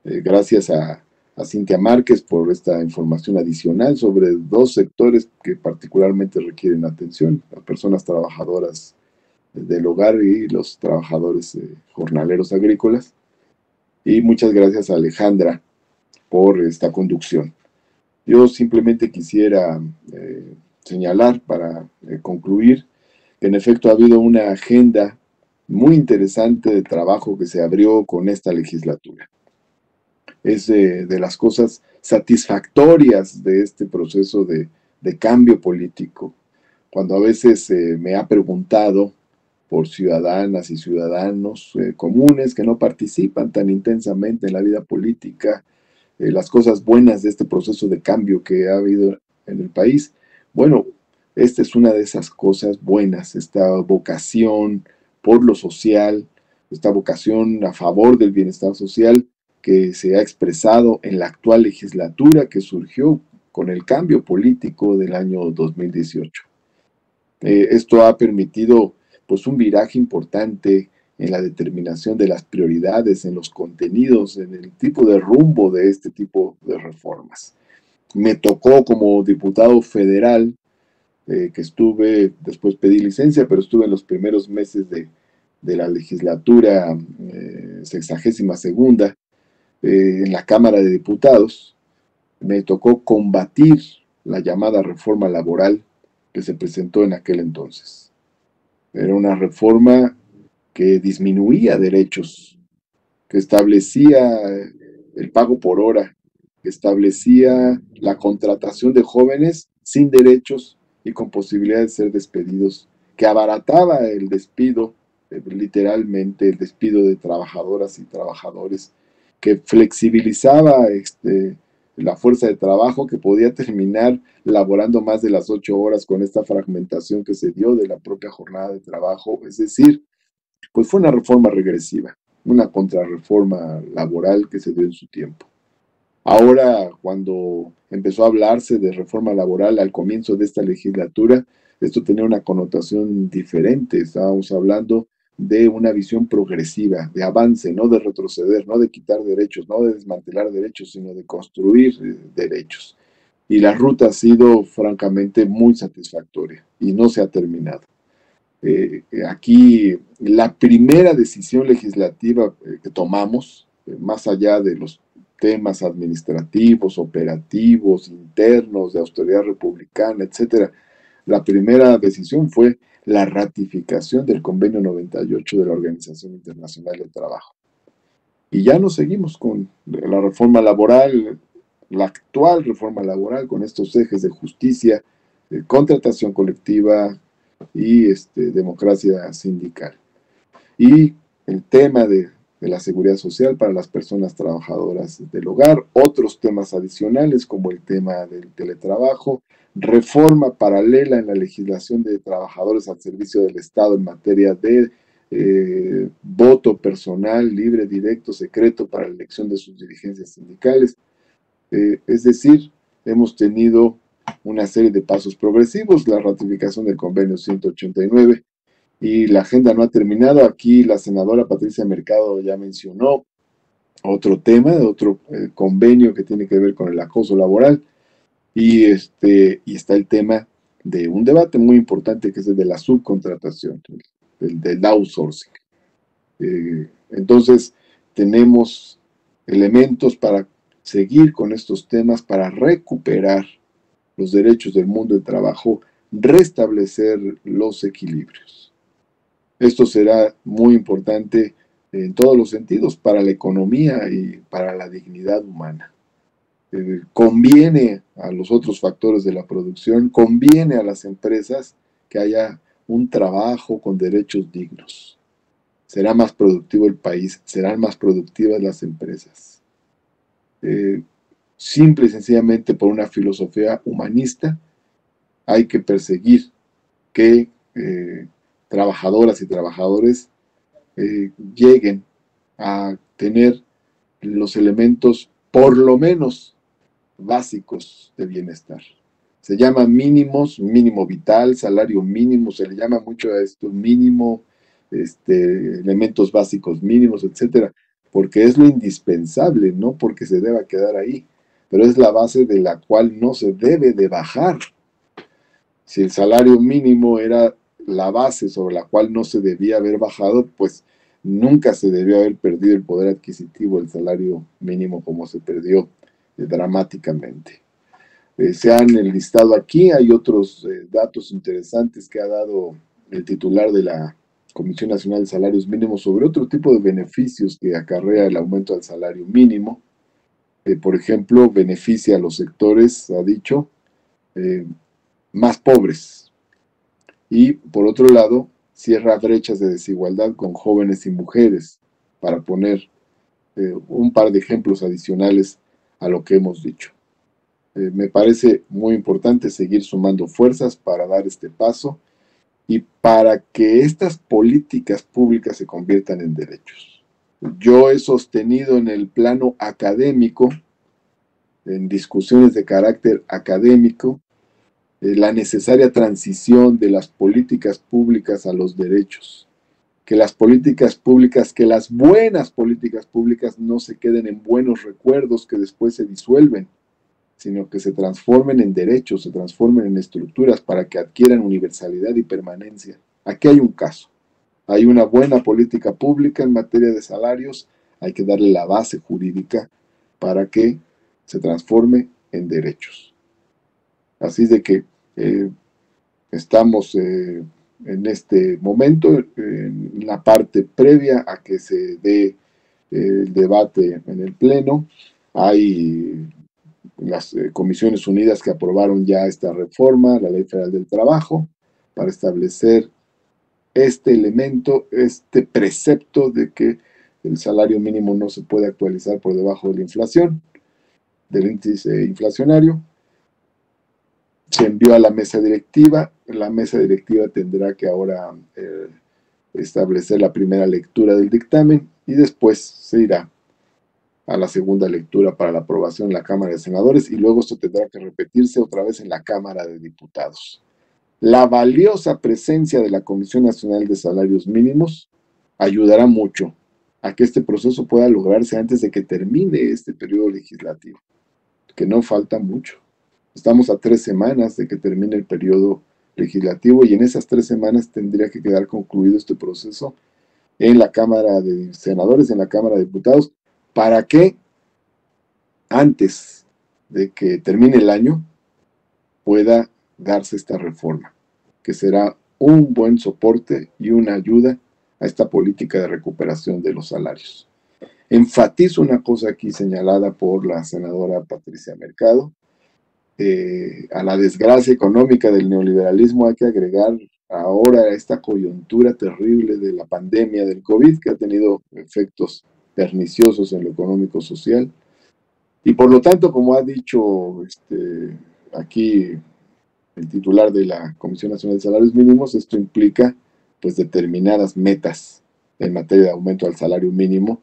C: Gracias a Cintia Márquez por esta información adicional sobre dos sectores que particularmente requieren atención, las personas trabajadoras del hogar y los trabajadores jornaleros agrícolas. Y muchas gracias a Alejandra por esta conducción. Yo simplemente quisiera señalar para concluir que en efecto ha habido una agenda muy interesante de trabajo que se abrió con esta legislatura. Es de las cosas satisfactorias de este proceso de cambio político. Cuando a veces me ha preguntado por ciudadanas y ciudadanos comunes que no participan tan intensamente en la vida política, las cosas buenas de este proceso de cambio que ha habido en el país. Bueno, esta es una de esas cosas buenas, esta vocación por lo social, esta vocación a favor del bienestar social que se ha expresado en la actual legislatura que surgió con el cambio político del año 2018. Esto ha permitido pues un viraje importante en la determinación de las prioridades, en los contenidos, en el tipo de rumbo de este tipo de reformas. Me tocó como diputado federal, que estuve, después pedí licencia, pero estuve en los primeros meses de la legislatura 62ª, en la Cámara de Diputados. Me tocó combatir la llamada reforma laboral que se presentó en aquel entonces. Era una reforma que disminuía derechos, que establecía el pago por hora, que establecía la contratación de jóvenes sin derechos y con posibilidad de ser despedidos, que abarataba el despido, literalmente el despido de trabajadoras y trabajadores, que flexibilizaba la fuerza de trabajo, que podía terminar laborando más de las 8 horas con esta fragmentación que se dio de la propia jornada de trabajo. Es decir, pues fue una reforma regresiva, una contrarreforma laboral que se dio en su tiempo. Ahora, cuando empezó a hablarse de reforma laboral al comienzo de esta legislatura, esto tenía una connotación diferente. Estábamos hablando de una visión progresiva, de avance, no de retroceder, no de quitar derechos, no de desmantelar derechos, sino de construir derechos. Y la ruta ha sido francamente muy satisfactoria y no se ha terminado. Aquí la primera decisión legislativa que tomamos, más allá de los temas administrativos, operativos, internos, de austeridad republicana, etcétera, la primera decisión fue la ratificación del Convenio 98 de la Organización Internacional del Trabajo. Y ya nos seguimos con la reforma laboral, la actual reforma laboral, con estos ejes de justicia, contratación colectiva y democracia sindical. Y el tema de la seguridad social para las personas trabajadoras del hogar, otros temas adicionales como el tema del teletrabajo, reforma paralela en la legislación de trabajadores al servicio del Estado en materia de voto personal, libre, directo, secreto para la elección de sus dirigencias sindicales. Es decir, hemos tenido una serie de pasos progresivos, la ratificación del convenio 189, y la agenda no ha terminado. Aquí la senadora Patricia Mercado ya mencionó otro tema, otro convenio que tiene que ver con el acoso laboral, y está el tema de un debate muy importante que es el de la subcontratación, del outsourcing. Entonces, tenemos elementos para seguir con estos temas, para recuperar los derechos del mundo del trabajo, restablecer los equilibrios. Esto será muy importante en todos los sentidos para la economía y para la dignidad humana. Conviene a los otros factores de la producción, conviene a las empresas que haya un trabajo con derechos dignos. Será más productivo el país, serán más productivas las empresas. simple y sencillamente por una filosofía humanista, hay que perseguir que trabajadoras y trabajadores lleguen a tener los elementos por lo menos básicos de bienestar. Se llama mínimos, mínimo vital, salario mínimo, se le llama mucho a esto mínimo, elementos básicos mínimos, etcétera, porque es lo indispensable, no porque se deba quedar ahí, pero es la base de la cual no se debe de bajar. Si el salario mínimo era la base sobre la cual no se debía haber bajado, pues nunca se debió haber perdido el poder adquisitivo del salario mínimo como se perdió dramáticamente. Se han enlistado aquí, hay otros datos interesantes que ha dado el titular de la Comisión Nacional de Salarios Mínimos sobre otro tipo de beneficios que acarrea el aumento del salario mínimo. Por ejemplo, beneficia a los sectores, ha dicho, más pobres. Y por otro lado, cierra brechas de desigualdad con jóvenes y mujeres, para poner un par de ejemplos adicionales a lo que hemos dicho. Me parece muy importante seguir sumando fuerzas para dar este paso y para que estas políticas públicas se conviertan en derechos. Yo he sostenido en el plano académico, en discusiones de carácter académico, la necesaria transición de las políticas públicas a los derechos. Que las políticas públicas, que las buenas políticas públicas no se queden en buenos recuerdos que después se disuelven, sino que se transformen en derechos, se transformen en estructuras para que adquieran universalidad y permanencia. Aquí hay un caso. Hay una buena política pública en materia de salarios, hay que darle la base jurídica para que se transforme en derechos. Así de que estamos en este momento en la parte previa a que se dé el debate en el Pleno. Hay las Comisiones Unidas que aprobaron ya esta reforma, la Ley Federal del Trabajo, para establecer este elemento, este precepto de que el salario mínimo no se puede actualizar por debajo de la inflación, del índice inflacionario. Se envió a la mesa directiva tendrá que ahora establecer la primera lectura del dictamen y después se irá a la segunda lectura para la aprobación en la Cámara de Senadores y luego esto tendrá que repetirse otra vez en la Cámara de Diputados. La valiosa presencia de la Comisión Nacional de Salarios Mínimos ayudará mucho a que este proceso pueda lograrse antes de que termine este periodo legislativo, que no falta mucho. Estamos a 3 semanas de que termine el periodo legislativo y en esas 3 semanas tendría que quedar concluido este proceso en la Cámara de Senadores, en la Cámara de Diputados, para que antes de que termine el año pueda darse esta reforma, que será un buen soporte y una ayuda a esta política de recuperación de los salarios. Enfatizo una cosa aquí señalada por la senadora Patricia Mercado. A la desgracia económica del neoliberalismo hay que agregar ahora esta coyuntura terrible de la pandemia del COVID, que ha tenido efectos perniciosos en lo económico social, y por lo tanto, como ha dicho aquí el titular de la Comisión Nacional de Salarios Mínimos, esto implica pues determinadas metas en materia de aumento al salario mínimo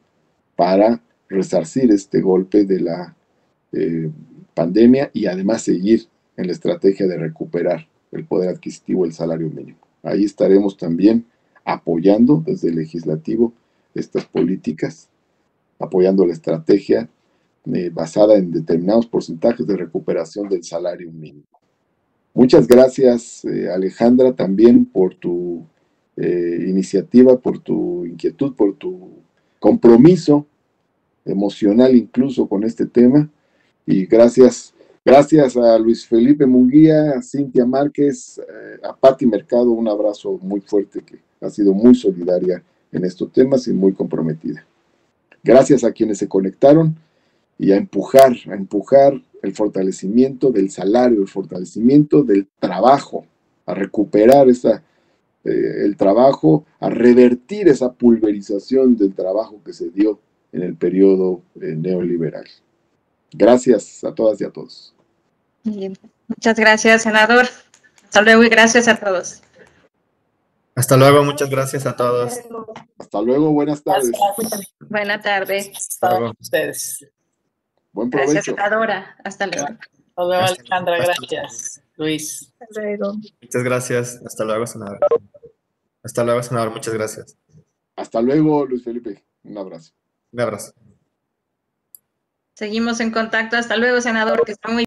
C: para resarcir este golpe de la pandemia y además seguir en la estrategia de recuperar el poder adquisitivo del salario mínimo. Ahí estaremos también apoyando desde el legislativo estas políticas, apoyando la estrategia basada en determinados porcentajes de recuperación del salario mínimo. Muchas gracias, Alejandra, también por tu iniciativa, por tu inquietud, por tu compromiso emocional incluso con este tema. Y gracias a Luis Felipe Munguía, a Cintia Márquez, a Pati Mercado, un abrazo muy fuerte, que ha sido muy solidaria en estos temas y muy comprometida. Gracias a quienes se conectaron y a empujar el fortalecimiento del salario, el fortalecimiento del trabajo, a recuperar el trabajo, a revertir esa pulverización del trabajo que se dio en el periodo neoliberal. Gracias a todas y a todos.
B: Bien. Muchas gracias, senador. Hasta luego y gracias a todos.
A: Hasta luego, muchas gracias a todos.
C: Hasta luego, buenas tardes.
E: Gracias.
B: Buena tarde.
E: Para ustedes.
C: Buen provecho.
B: Gracias, senadora. Hasta luego.
E: Hasta luego, Alejandra. Gracias. Luis.
D: Hasta luego.
A: Muchas gracias. Hasta luego, senador. Hasta luego, senador. Muchas gracias.
C: Hasta luego, Luis Felipe. Un abrazo.
A: Un abrazo.
B: Seguimos en contacto. Hasta luego, senador, que está muy